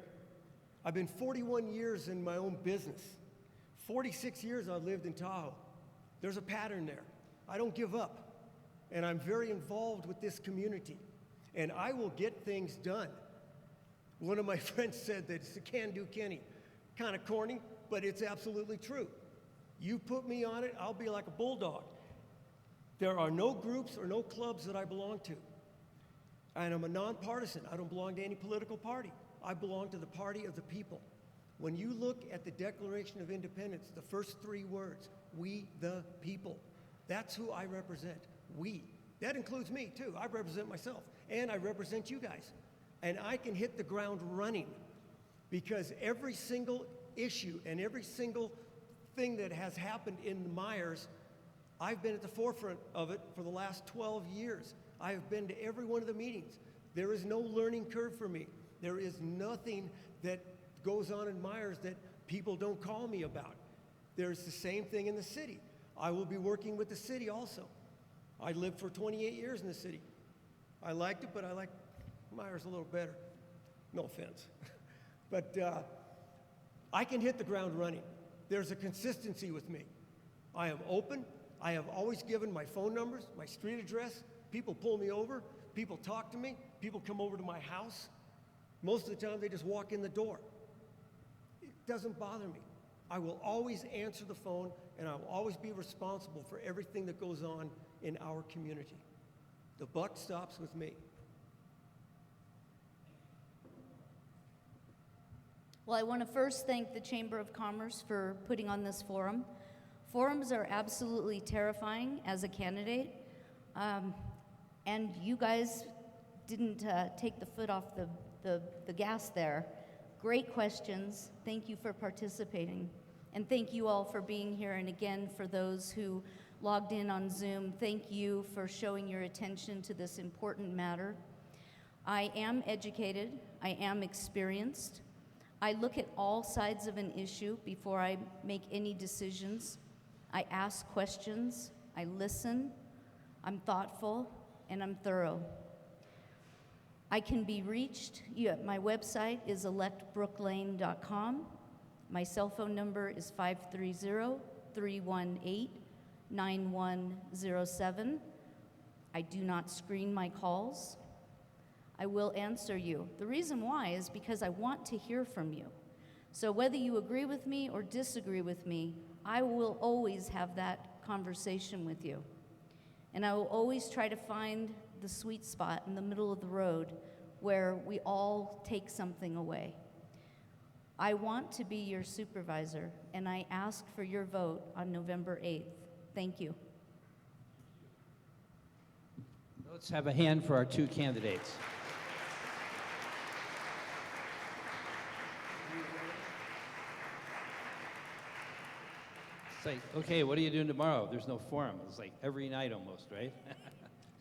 I've been 41 years in my own business. 46 years I've lived in Tahoe. There's a pattern there. I don't give up. And I'm very involved with this community. And I will get things done. One of my friends said that it's a can-do Kenny. Kind of corny, but it's absolutely true. You put me on it, I'll be like a bulldog. There are no groups or no clubs that I belong to. And I'm a nonpartisan. I don't belong to any political party. I belong to the party of the people. When you look at the Declaration of Independence, the first 3 words, we the people, that's who I represent, we. That includes me too. I represent myself, and I represent you guys. And I can hit the ground running because every single issue and every single thing that has happened in Myers, I've been at the forefront of it for the last 12 years. I have been to every one of the meetings. There is no learning curve for me. There is nothing that goes on in Myers that people don't call me about. There's the same thing in the city. I will be working with the city also. I lived for 28 years in the city. I liked it, but I like Myers a little better. No offense. But I can hit the ground running. There's a consistency with me. I am open. I have always given my phone numbers, my street address. People pull me over. People talk to me. People come over to my house. Most of the time, they just walk in the door. It doesn't bother me. I will always answer the phone, and I will always be responsible for everything that goes on in our community. The buck stops with me. Well, I want to first thank the Chamber of Commerce for putting on this forum. Forums are absolutely terrifying as a candidate, and you guys didn't take the foot off the gas there. Great questions. Thank you for participating. And thank you all for being here. And again, for those who logged in on Zoom, thank you for showing your attention to this important matter. I am educated. I am experienced. I look at all sides of an issue before I make any decisions. I ask questions. I listen. I'm thoughtful, and I'm thorough. I can be reached. My website is electbrooklane.com. My cell phone number is 530-318-9107. I do not screen my calls. I will answer you. The reason why is because I want to hear from you. So whether you agree with me or disagree with me, I will always have that conversation with you. And I will always try to find the sweet spot in the middle of the road where we all take something away. I want to be your supervisor, and I ask for your vote on November 8th. Thank you. Let's have a hand for our two candidates. It's like, okay, what are you doing tomorrow? There's no forum. It's like every night almost, right?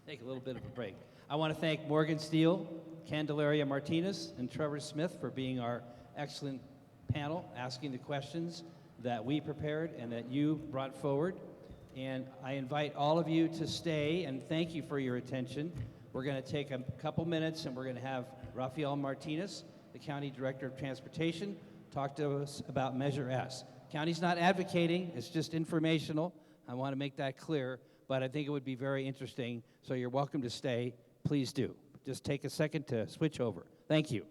Take a little bit of a break. I want to thank Morgan Steele, Candelaria Martinez, and Trevor Smith for being our excellent panel, asking the questions that we prepared and that you brought forward. And I invite all of you to stay, and thank you for your attention. We're going to take a couple minutes, and we're going to have Rafael Martinez, the County Director of Transportation, talk to us about Measure S. County's not advocating, it's just informational. I want to make that clear, but I think it would be very interesting, so you're welcome to stay. Please do. Just take a second to switch over. Thank you.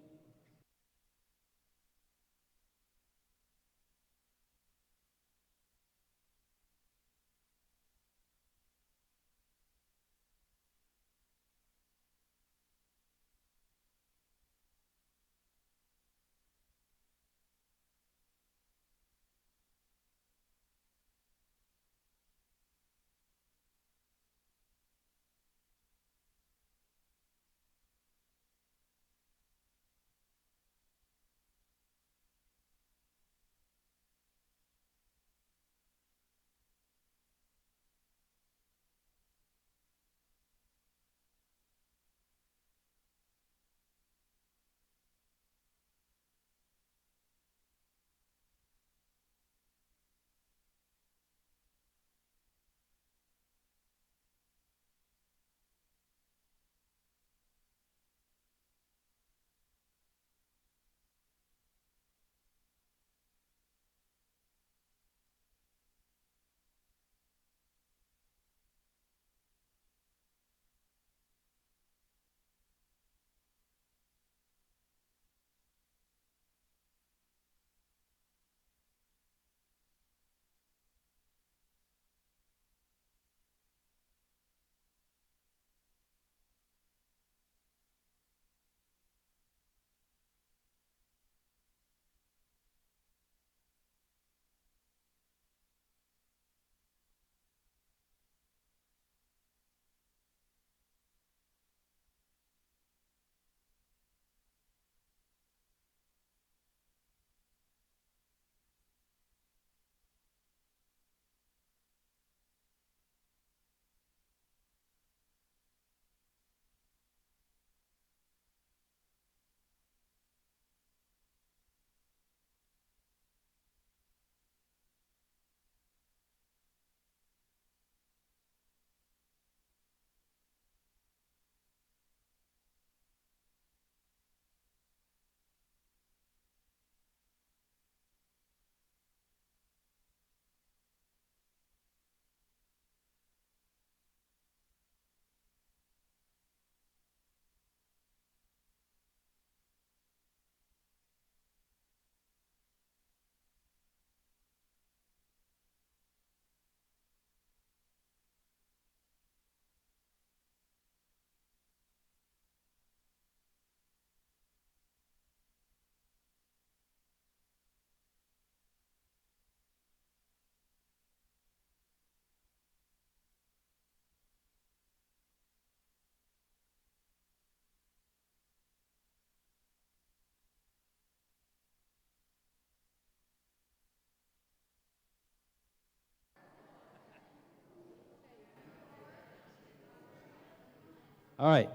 All right.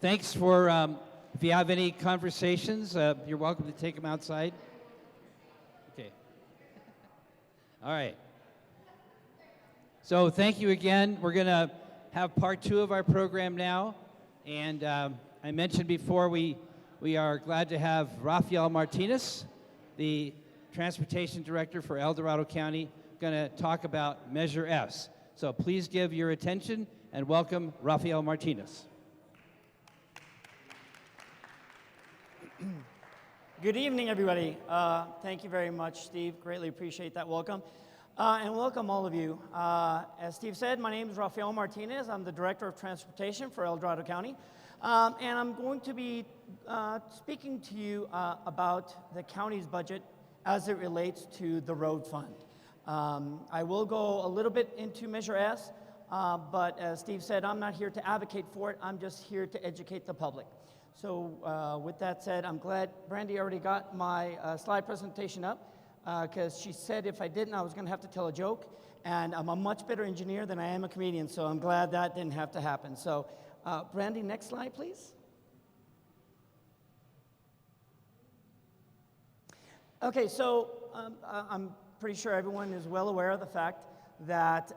Thanks for, if you have any conversations, you're welcome to take them outside. Okay. All right. So thank you again. We're going to have part 2 of our program now. And I mentioned before, we are glad to have Rafael Martinez, the Transportation Director for El Dorado County, going to talk about Measure S. So please give your attention and welcome Rafael Martinez. Good evening, everybody. Thank you very much, Steve. Greatly appreciate that welcome. And welcome all of you. As Steve said, my name is Rafael Martinez. I'm the Director of Transportation for El Dorado County. And I'm going to be speaking to you about the county's budget as it relates to the road fund. I will go a little bit into Measure S, but as Steve said, I'm not here to advocate for it. I'm just here to educate the public. So with that said, I'm glad Brandy already got my slide presentation up because she said if I didn't, I was going to have to tell a joke. And I'm a much better engineer than I am a comedian, so I'm glad that didn't have to happen. So Brandy, next slide, please. Okay, so I'm pretty sure everyone is well aware of the fact that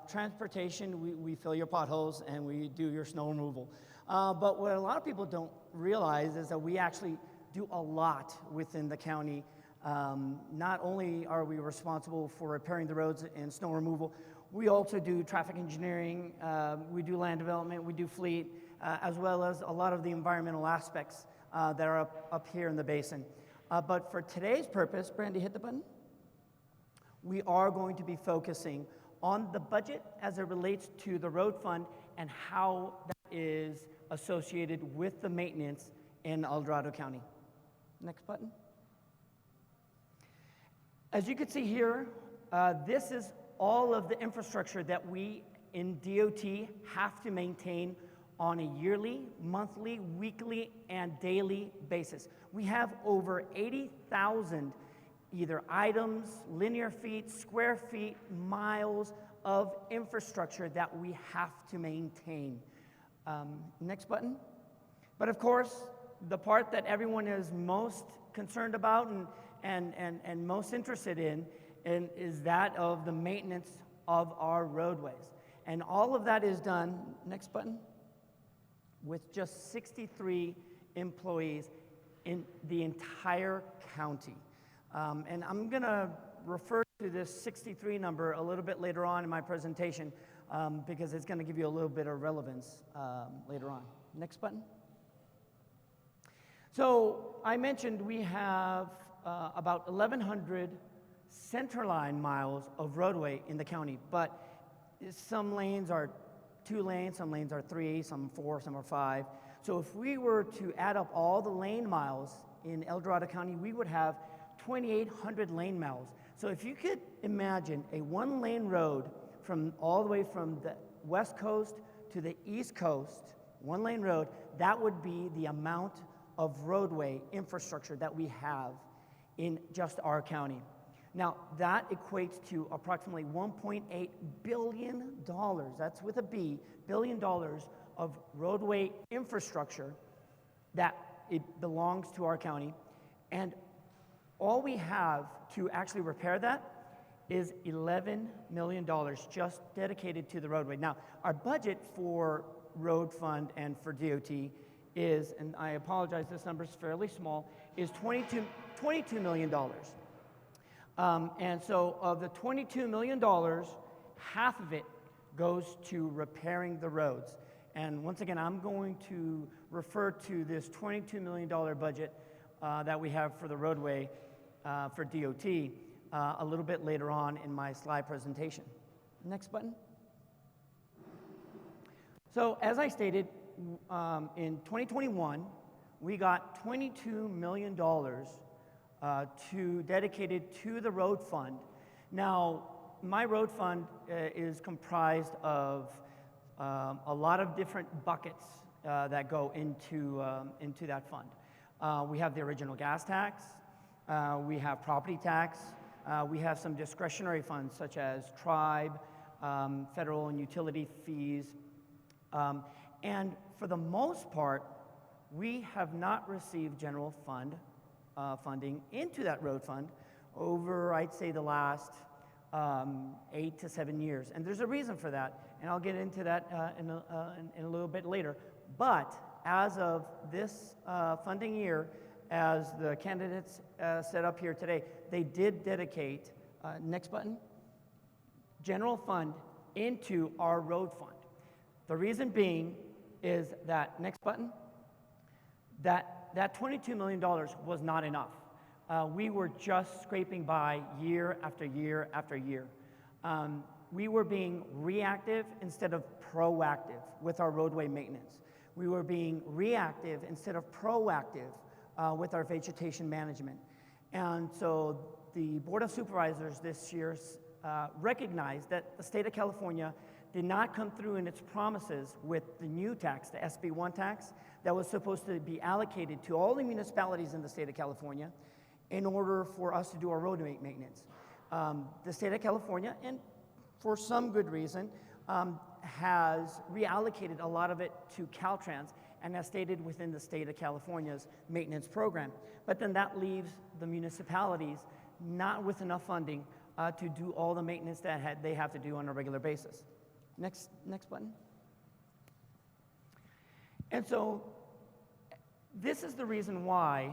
transportation, we fill your potholes and we do your snow removal. But what a lot of people don't realize is that we actually do a lot within the county. Not only are we responsible for repairing the roads and snow removal, we also do traffic engineering, we do land development, we do fleet, as well as a lot of the environmental aspects that are up here in the basin. But for today's purpose, Brandy, hit the button. We are going to be focusing on the budget as it relates to the road fund and how that is associated with the maintenance in El Dorado County. Next button. As you can see here, this is all of the infrastructure that we in DOT have to maintain on a yearly, monthly, weekly, and daily basis. We have over 80,000 either items, linear feet, square feet, miles of infrastructure that we have to maintain. Next button. But of course, the part that everyone is most concerned about and most interested in is that of the maintenance of our roadways. And all of that is done, next button, with just 63 employees in the entire county. And I'm going to refer to this 63 number a little bit later on in my presentation because it's going to give you a little bit of relevance later on. Next button. So I mentioned we have about 1,100 centerline miles of roadway in the county, but some lanes are 2 lanes, some lanes are 3, some 4, some are 5. So if we were to add up all the lane miles in El Dorado County, we would have 2,800 lane miles. So if you could imagine a 1-lane road from all the way from the west coast to the east coast, 1-lane road, that would be the amount of roadway infrastructure that we have in just our county. Now, that equates to approximately $1.8 billion, that's with a B, billion dollars of roadway infrastructure that it belongs to our county. And all we have to actually repair that is $11 million just dedicated to the roadway. Now, our budget for road fund and for DOT is, and I apologize, this number is fairly small, is $22 million. And so of the $22 million, half of it goes to repairing the roads. And once again, I'm going to refer to this $22 million budget that we have for the roadway for DOT a little bit later on in my slide presentation. Next button. So as I stated, in 2021, we got $22 million dedicated to the road fund. Now, my road fund is comprised of a lot of different buckets that go into that fund. We have the original gas tax, we have property tax, we have some discretionary funds such as tribe, federal and utility fees, And for the most part, we have not received general fund funding into that road fund over, I'd say, the last 8 to 7 years. And there's a reason for that, and I'll get into that in a little bit later. But as of this funding year, as the candidates set up here today, they did dedicate, next button, general fund into our road fund. The reason being is that, next button, that $22 million was not enough. We were just scraping by year after year after year. We were being reactive instead of proactive with our roadway maintenance. We were being reactive instead of proactive with our vegetation management. And so the Board of Supervisors this year recognized that the state of California did not come through in its promises with the new tax, the SB1 tax, that was supposed to be allocated to all the municipalities in the state of California in order for us to do our road maintenance. The state of California, and for some good reason, has reallocated a lot of it to Caltrans and has stated within the state of California's maintenance program. But then that leaves the municipalities not with enough funding to do all the maintenance that they have to do on a regular basis. Next button. And so this is the reason why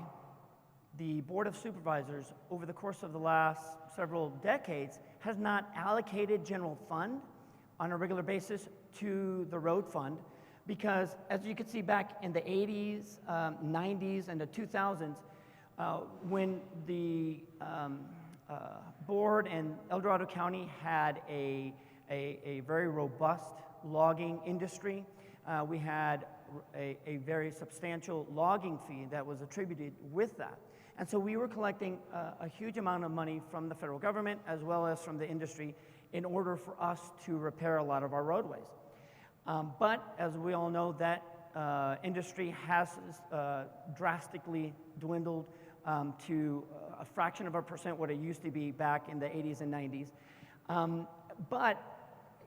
the Board of Supervisors, over the course of the last several decades, has not allocated general fund on a regular basis to the road fund, because as you can see back in the 80s, 90s, and the 2000s, when the board and El Dorado County had a very robust logging industry, we had a very substantial logging fee that was attributed with that. And so we were collecting a huge amount of money from the federal government as well as from the industry in order for us to repair a lot of our roadways. But as we all know, that industry has drastically dwindled to a fraction of a percent what it used to be back in the 80s and 90s. But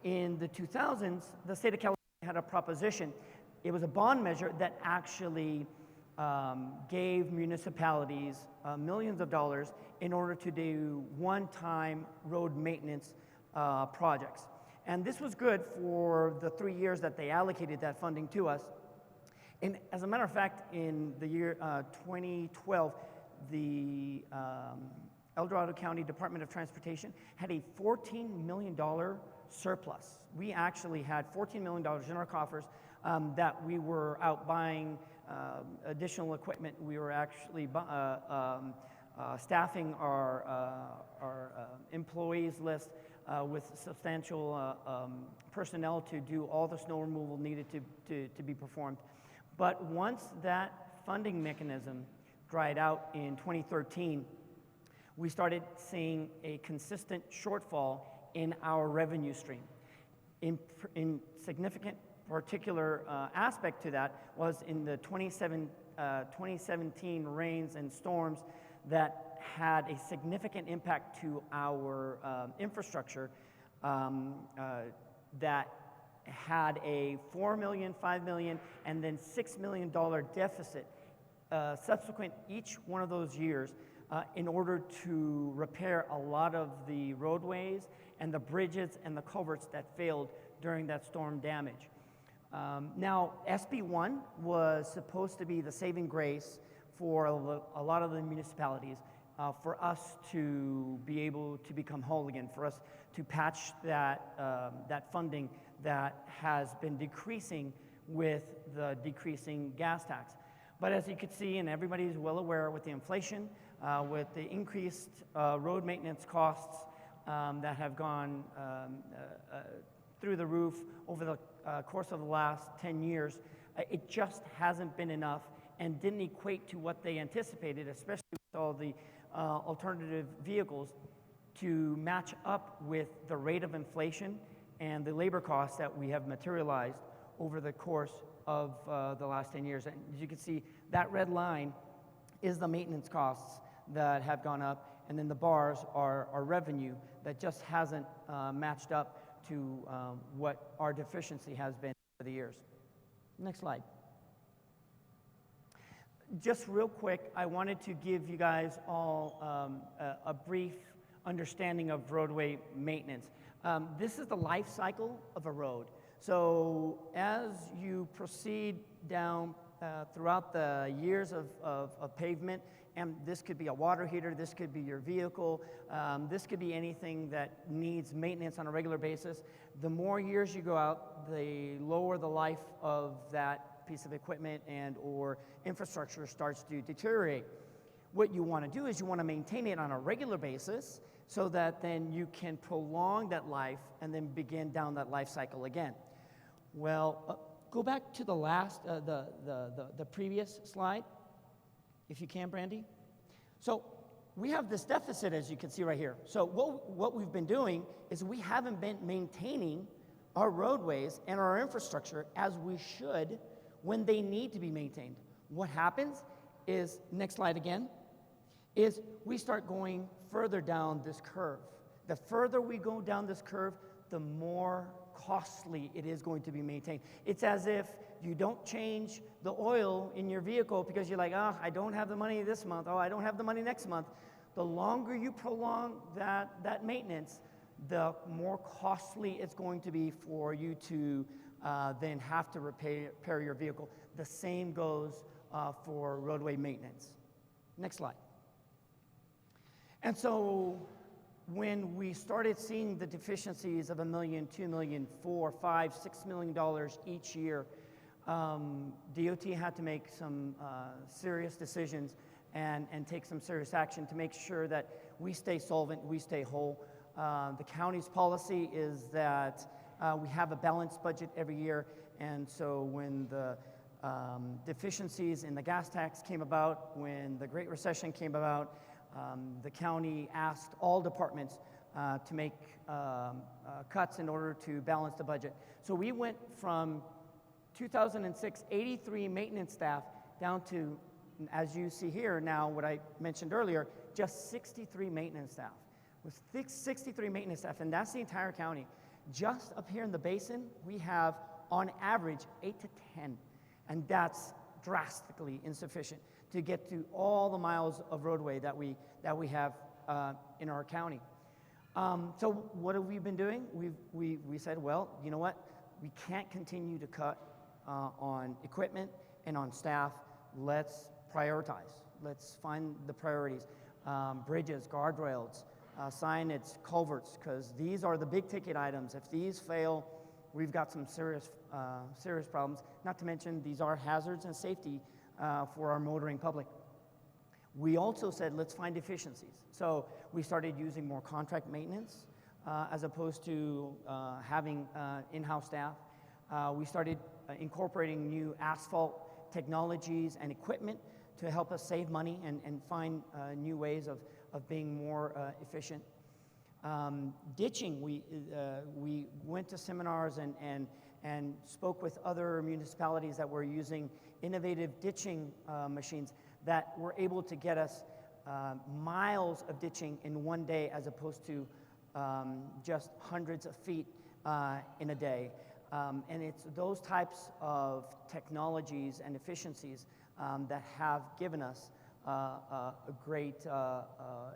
in the 2000s, the state of California had a proposition. It was a bond measure that actually gave municipalities millions of dollars in order to do one-time road maintenance projects. And this was good for the 3 years that they allocated that funding to us. And as a matter of fact, in the year 2012, the El Dorado County Department of Transportation had a $14 million surplus. We actually had $14 million in our coffers that we were out buying additional equipment. We were actually staffing our employees list with substantial personnel to do all the snow removal needed to be performed. But once that funding mechanism dried out in 2013, we started seeing a consistent shortfall in our revenue stream. In significant particular aspect to that was in the 2017 rains and storms that had a significant impact to our infrastructure that had a $4 million, $5 million, and then $6 million deficit subsequent each one of those years in order to repair a lot of the roadways and the bridges and the culverts that failed during that storm damage. Now, SB1 was supposed to be the saving grace for a lot of the municipalities for us to be able to become whole again, for us to patch that funding that has been decreasing with the decreasing gas tax. But as you could see, and everybody's well aware, with the inflation, with the increased road maintenance costs that have gone through the roof over the course of the last 10 years, it just hasn't been enough and didn't equate to what they anticipated, especially with all the alternative vehicles, to match up with the rate of inflation and the labor costs that we have materialized over the course of the last 10 years. And as you can see, that red line is the maintenance costs that have gone up, and then the bars are revenue that just hasn't matched up to what our deficiency has been over the years. Next slide. Just real quick, I wanted to give you guys all a brief understanding of roadway maintenance. This is the life cycle of a road. So as you proceed down throughout the years of pavement, and this could be a water heater, this could be your vehicle, this could be anything that needs maintenance on a regular basis. The more years you go out, the lower the life of that piece of equipment and or infrastructure starts to deteriorate. What you want to do is you want to maintain it on a regular basis so that then you can prolong that life and then begin down that life cycle again. Well, go back to the last, the previous slide, if you can, Brandy. So we have this deficit, as you can see right here. So what we've been doing is we haven't been maintaining our roadways and our infrastructure as we should when they need to be maintained. What happens is, next slide again, is we start going further down this curve. The further we go down this curve, the more costly it is going to be maintained. It's as if you don't change the oil in your vehicle because you're like, oh, I don't have the money this month. Oh, I don't have the money next month. The longer you prolong that maintenance, the more costly it's going to be for you to then have to repair your vehicle. The same goes for roadway maintenance. Next slide. And so when we started seeing the deficiencies of $1 million, $2 million, $4, $5, $6 million each year, DOT had to make some serious decisions and take some serious action to make sure that we stay solvent, we stay whole. The county's policy is that we have a balanced budget every year, and so when the deficiencies in the gas tax came about, when the Great Recession came about, the county asked all departments to make cuts in order to balance the budget. So we went from 2006, 83 maintenance staff down to, as you see here now, what I mentioned earlier, just 63 maintenance staff. With 63 maintenance staff, and that's the entire county. Just up here in the basin, we have, on average, 8 to 10, and that's drastically insufficient to get to all the miles of roadway that we have in our county. So what have we been doing? We said, well, you know what? We can't continue to cut on equipment and on staff. Let's prioritize. Let's find the priorities. Bridges, guardrails, signage, culverts, because these are the big ticket items. If these fail, we've got some serious problems. Not to mention, these are hazards and safety for our motoring public. We also said, let's find efficiencies. So we started using more contract maintenance as opposed to having in-house staff. We started incorporating new asphalt technologies and equipment to help us save money and find new ways of being more efficient. Ditching, we went to seminars and spoke with other municipalities that were using innovative ditching machines that were able to get us miles of ditching in one day as opposed to just hundreds of feet in a day. And it's those types of technologies and efficiencies that have given us a great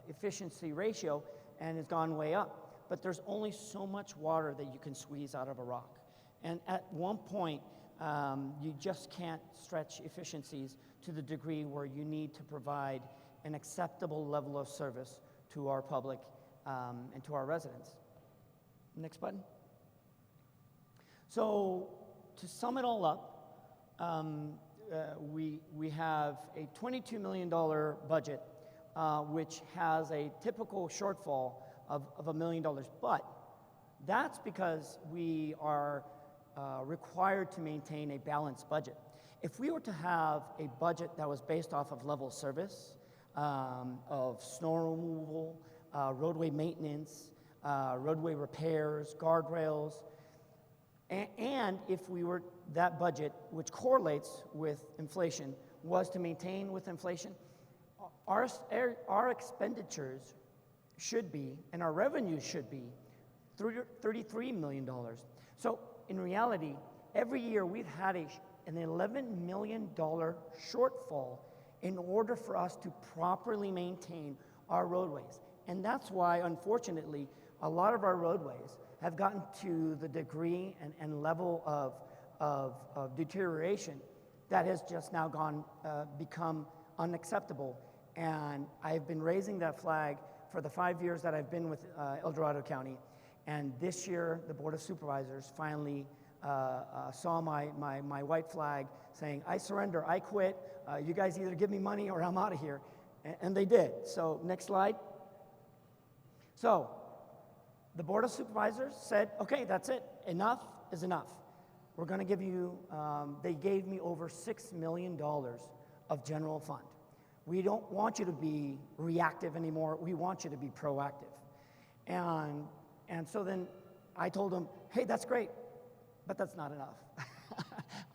efficiency ratio and has gone way up. But there's only so much water that you can squeeze out of a rock. And at one point, you just can't stretch efficiencies to the degree where you need to provide an acceptable level of service to our public and to our residents. Next button. So to sum it all up, we have a $22 million budget, which has a typical shortfall of $1 million. But that's because we are required to maintain a balanced budget. If we were to have a budget that was based off of level of service, of snow removal, roadway maintenance, roadway repairs, guardrails, and if we were, that budget, which correlates with inflation, was to maintain with inflation, our expenditures should be, and our revenues should be, $33 million. So in reality, every year we've had an $11 million shortfall in order for us to properly maintain our roadways. And that's why, unfortunately, a lot of our roadways have gotten to the degree and level of deterioration that has just now become unacceptable. And I've been raising that flag for the 5 years that I've been with El Dorado County. And this year, the Board of Supervisors finally saw my white flag saying, I surrender, I quit, you guys either give me money or I'm out of here. And they did. So next slide. So the Board of Supervisors said, okay, that's it. Enough is enough. We're going to give you, they gave me over $6 million of general fund. We don't want you to be reactive anymore. We want you to be proactive. And so then I told them, hey, that's great, but that's not enough.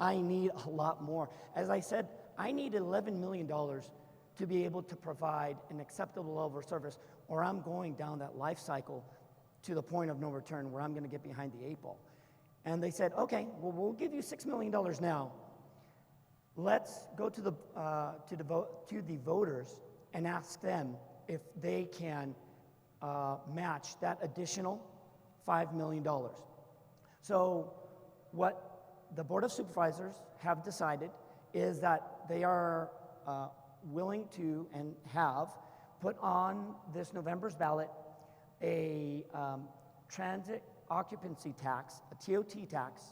I need a lot more. As I said, I need $11 million to be able to provide an acceptable level of service, or I'm going down that life cycle to the point of no return where I'm going to get behind the 8 ball. And they said, okay, well, we'll give you $6 million now. Let's go to the voters and ask them if they can match that additional $5 million. So what the Board of Supervisors have decided is that they are willing to and have put on this November's ballot a Transit Occupancy Tax, a TOT tax,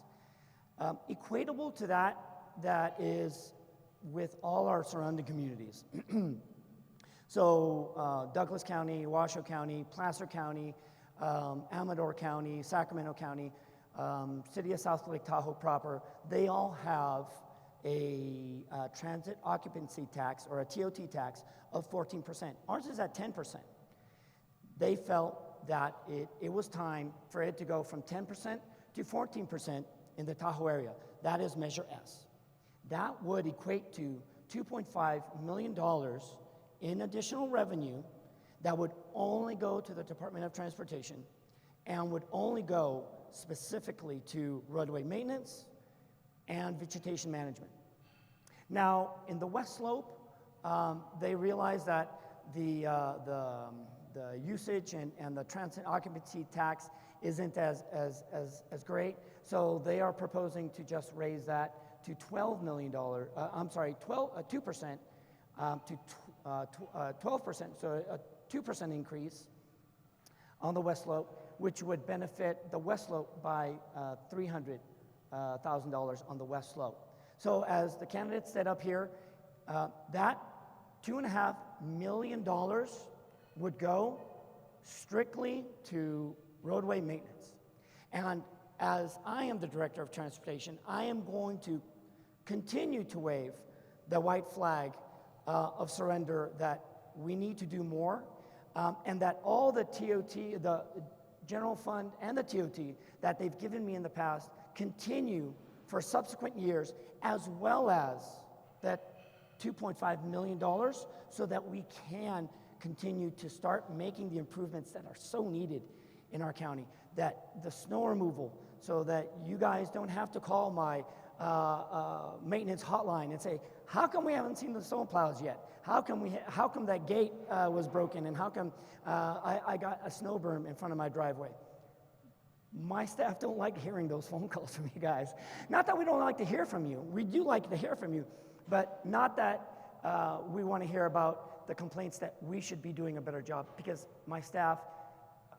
equatable to that is with all our surrounding communities. So Douglas County, Washoe County, Placer County, Amador County, Sacramento County, City of South Lake Tahoe proper, they all have a transit occupancy tax or a TOT tax of 14%. Ours is at 10%. They felt that it was time for it to go from 10% to 14% in the Tahoe area. That is Measure S. That would equate to $2.5 million in additional revenue that would only go to the Department of Transportation and would only go specifically to roadway maintenance and vegetation management. Now, in the West Slope, they realized that the usage and the transit occupancy tax isn't as great, so they are proposing to just raise that to $12 million, 2% to 12%, so a 2% increase on the West Slope, which would benefit the West Slope by $300,000 on the West Slope. So as the candidate said up here, that $2.5 million would go strictly to roadway maintenance. And as I am the Director of Transportation, I am going to continue to wave the white flag of surrender that we need to do more, and that all the TOT, the general fund and the TOT that they've given me in the past continue for subsequent years, as well as that $2.5 million, so that we can continue to start making the improvements that are so needed in our county, that the snow removal, so that you guys don't have to call my maintenance hotline and say, how come we haven't seen the snow plows yet? How come that gate was broken, and how come I got a snow berm in front of my driveway? My staff don't like hearing those phone calls from you guys. Not that we don't like to hear from you. We do like to hear from you, but not that we want to hear about the complaints that we should be doing a better job, because my staff,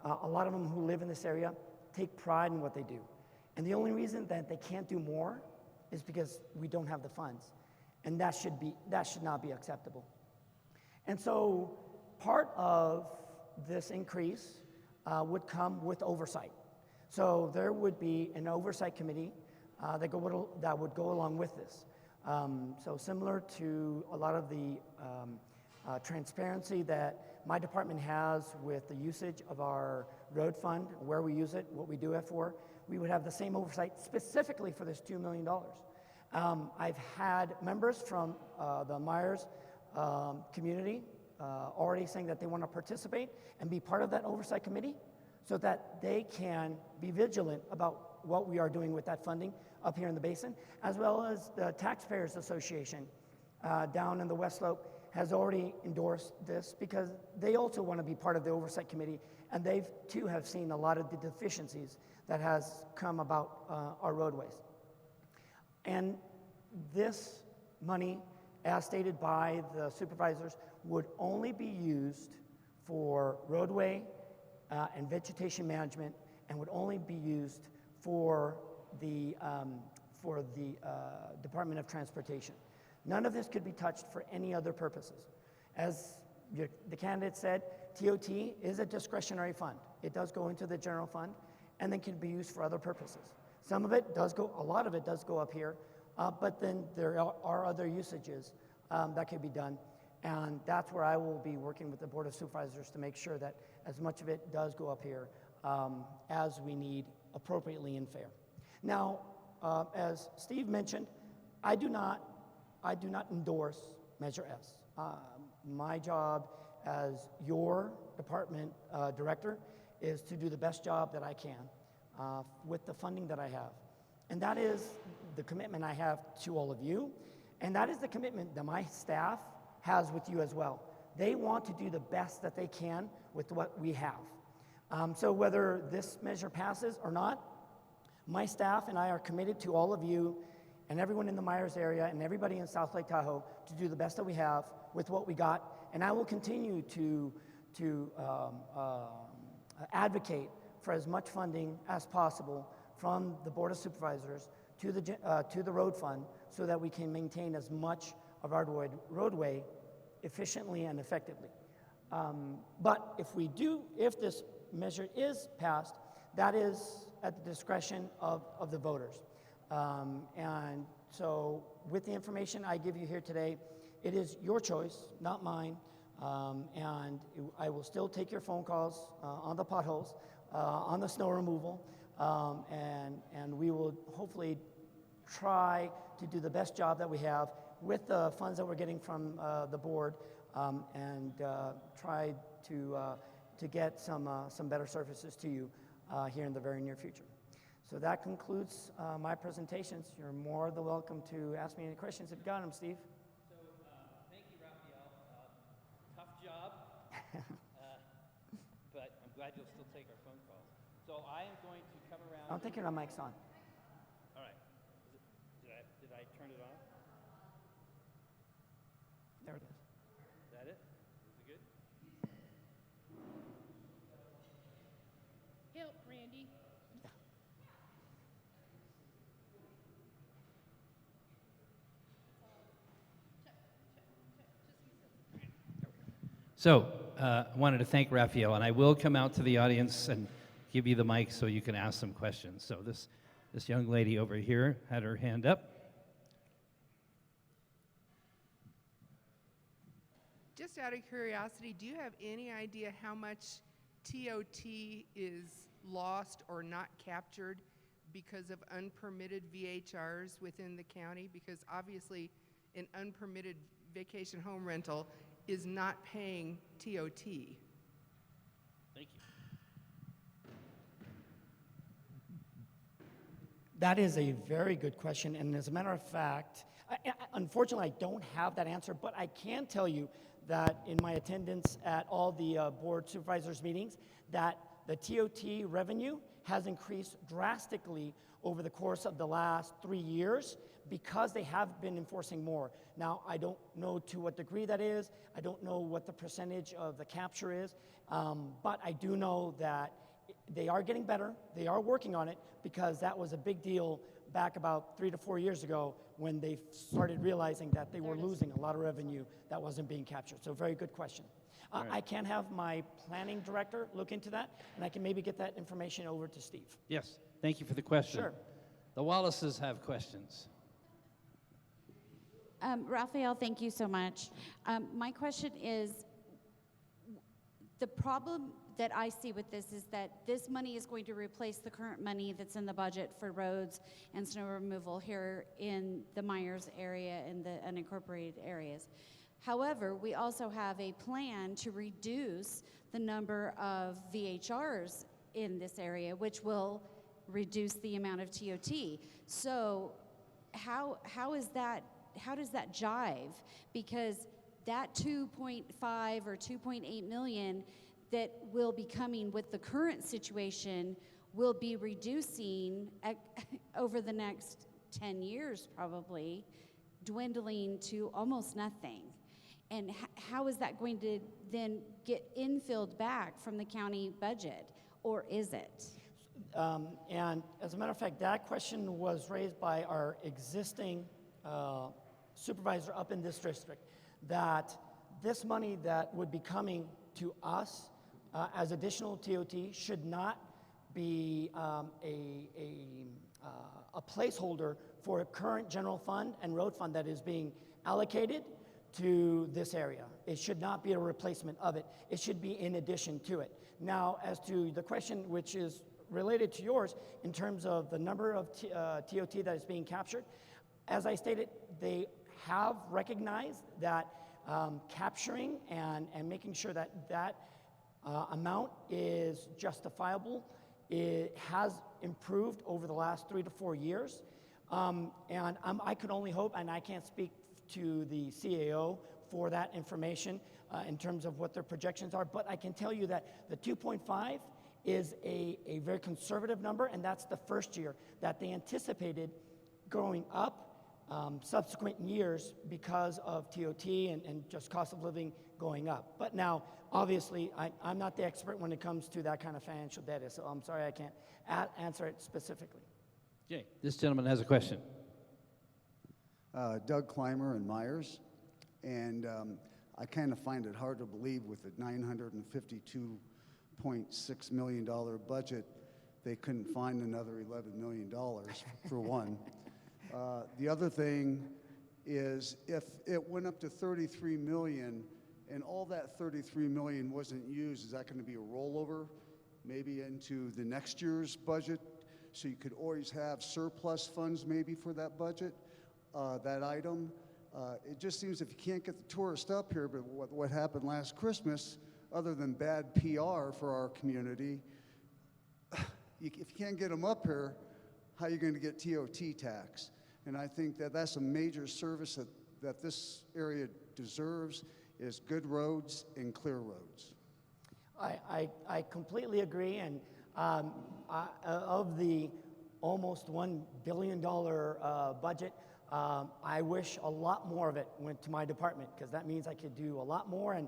a lot of them who live in this area, take pride in what they do. And the only reason that they can't do more is because we don't have the funds. And that should not be acceptable. And so part of this increase would come with oversight. So there would be an oversight committee that would go along with this. So similar to a lot of the transparency that my department has with the usage of our road fund, where we use it, what we do it for, we would have the same oversight specifically for this $2 million. I've had members from the Myers community already saying that they want to participate and be part of that oversight committee, so that they can be vigilant about what we are doing with that funding up here in the basin, as well as the Taxpayers Association down in the West Slope has already endorsed this because they also want to be part of the Oversight Committee, and they too have seen a lot of the deficiencies that has come about our roadways. And this money, as stated by the supervisors, would only be used for roadway and vegetation management, and would only be used for the Department of Transportation. None of this could be touched for any other purposes. As the candidate said, TOT is a discretionary fund. It does go into the general fund and then can be used for other purposes. Some of it does go, a lot of it does go up here, but then there are other usages that can be done. And that's where I will be working with the Board of Supervisors to make sure that as much of it does go up here as we need, appropriately and fair. Now, as Steve mentioned, I do not endorse Measure S. My job as your department director is to do the best job that I can with the funding that I have. And that is the commitment I have to all of you, and that is the commitment that my staff has with you as well. They want to do the best that they can with what we have. So whether this measure passes or not, my staff and I are committed to all of you and everyone in the Myers area and everybody in South Lake Tahoe to do the best that we have with what we got. And I will continue to advocate for as much funding as possible from the Board of Supervisors to the road fund so that we can maintain as much of our roadway efficiently and effectively. But if this measure is passed, that is at the discretion of the voters. And so with the information I give you here today, it is your choice, not mine. And I will still take your phone calls on the potholes, on the snow removal, and we will hopefully try to do the best job that we have with the funds that we're getting from the board, and try to get some better services to you here in the very near future. So that concludes my presentations. You're more than welcome to ask me any questions if you got them, Steve. So thank you, Rafael. Tough job, but I'm glad you'll still take our phone calls. So I am going to come around. I don't think your mic's on. All right. Did I turn it on? There it is. Is that it? Is it good? Help, Randy. So I wanted to thank Rafael, and I will come out to the audience and give you the mic so you can ask some questions. So this young lady over here had her hand up. Just out of curiosity, do you have any idea how much TOT is lost or not captured because of unpermitted VHRs within the county? Because obviously an unpermitted vacation home rental is not paying TOT. Thank you. That is a very good question, and as a matter of fact, unfortunately, I don't have that answer, but I can tell you that in my attendance at all the board supervisors meetings, that the TOT revenue has increased drastically over the course of the last 3 years because they have been enforcing more. Now, I don't know to what degree that is. I don't know what the percentage of the capture is, but I do know that they are getting better. They are working on it because that was a big deal back about 3 to 4 years ago when they started realizing that they were losing a lot of revenue that wasn't being captured. So very good question. Right. I can have my planning director look into that, and I can maybe get that information over to Steve. Yes, thank you for the question. Sure. The Wallaces have questions. Rafael, thank you so much. My question is, the problem that I see with this is that this money is going to replace the current money that's in the budget for roads and snow removal here in the Myers area and the unincorporated areas. However, we also have a plan to reduce the number of VHRs in this area, which will reduce the amount of TOT. So how does that jive? Because that 2.5 or 2.8 million that will be coming with the current situation will be reducing over the next 10 years probably, dwindling to almost nothing. And how is that going to then get infilled back from the county budget, or is it? And as a matter of fact, that question was raised by our existing supervisor up in this district, that this money that would be coming to us as additional TOT should not be a placeholder for a current general fund and road fund that is being allocated to this area. It should not be a replacement of it. It should be in addition to it. Now, as to the question which is related to yours, in terms of the number of TOT that is being captured, as I stated, they have recognized that capturing and making sure that that amount is justifiable, it has improved over the last 3 to 4 years. And I could only hope, and I can't speak to the CAO for that information in terms of what their projections are, but I can tell you that the 2.5 is a very conservative number, and that's the first year that they anticipated growing up subsequent years because of TOT and just cost of living going up. But now, obviously, I'm not the expert when it comes to that kind of financial data, so I'm sorry I can't answer it specifically. Okay, this gentleman has a question. Doug Clymer and Myers, and I kind of find it hard to believe with the $952.6 million budget, they couldn't find another $11 million for one. The other thing is if it went up to 33 million and all that 33 million wasn't used, is that going to be a rollover maybe into the next year's budget? So you could always have surplus funds maybe for that budget, that item. It just seems if you can't get the tourists up here, but what happened last Christmas, other than bad PR for our community, if you can't get them up here, how are you going to get TOT tax? And I think that that's a major service that this area deserves, is good roads and clear roads. I completely agree, and of the almost $1 billion budget, I wish a lot more of it went to my department, because that means I could do a lot more, and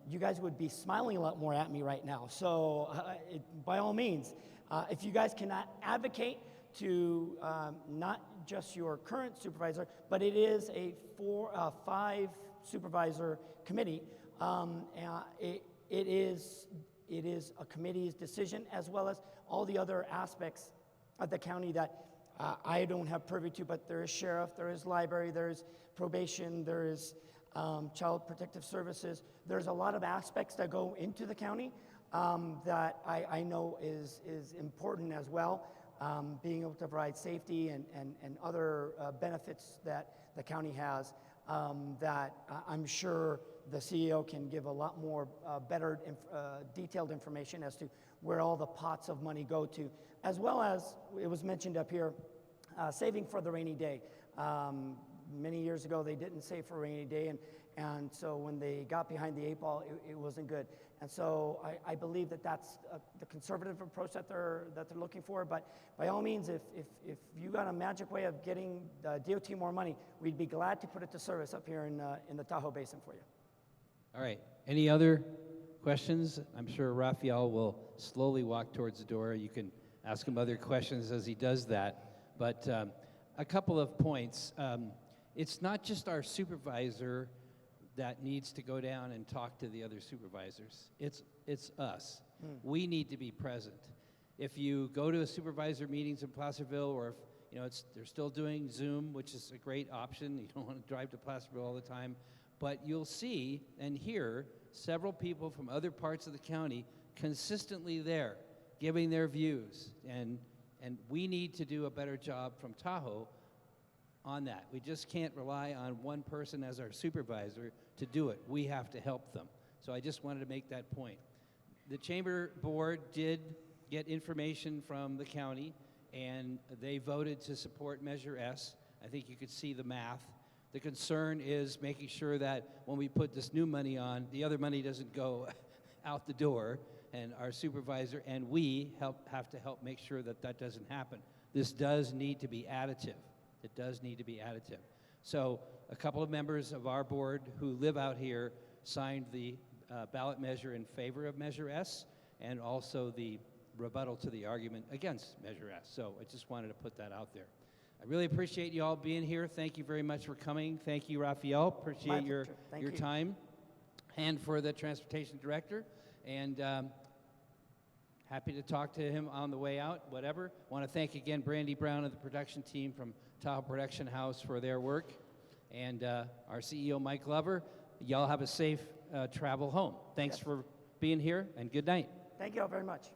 you guys would be smiling a lot more at me right now. So by all means, if you guys cannot advocate to not just your current supervisor, but it is a 5 supervisor committee, it is a committee's decision, as well as all the other aspects of the county that I don't have privy to, but there is sheriff, there is library, there is probation, there is child protective services. There's a lot of aspects that go into the county that I know is important as well, being able to provide safety and other benefits that the county has that I'm sure the CEO can give a lot more better detailed information as to where all the pots of money go to, as well as it was mentioned up here, saving for the rainy day. Many years ago, they didn't save for a rainy day, and so when they got behind the 8 ball, it wasn't good. And so I believe that that's the conservative approach that they're looking for. But by all means, if you got a magic way of getting DOT more money, we'd be glad to put it to service up here in the Tahoe Basin for you. All right, any other questions? I'm sure Rafael will slowly walk towards the door. You can ask him other questions as he does that. But a couple of points. It's not just our supervisor that needs to go down and talk to the other supervisors. It's us. We need to be present. If you go to a supervisor meetings in Placerville, or if they're still doing Zoom, which is a great option. You don't want to drive to Placerville all the time, but you'll see and hear several people from other parts of the county consistently there, giving their views, and we need to do a better job from Tahoe on that. We just can't rely on one person as our supervisor to do it. We have to help them. So I just wanted to make that point. The Chamber Board did get information from the county, and they voted to support Measure S. I think you could see the math. The concern is making sure that when we put this new money on, the other money doesn't go out the door, and our supervisor and we have to help make sure that that doesn't happen. This does need to be additive. It does need to be additive. So a couple of members of our board who live out here signed the ballot measure in favor of Measure S, and also the rebuttal to the argument against Measure S. So I just wanted to put that out there. I really appreciate you all being here. Thank you very much for coming. Thank you, Rafael. Appreciate your time. And for the transportation director. And happy to talk to him on the way out, whatever. Want to thank again Brandy Brown and the production team from Tahoe Production House for their work. And our CEO, Mike Glover. Y'all have a safe travel home. Thanks for being here, and good night. Thank you all very much.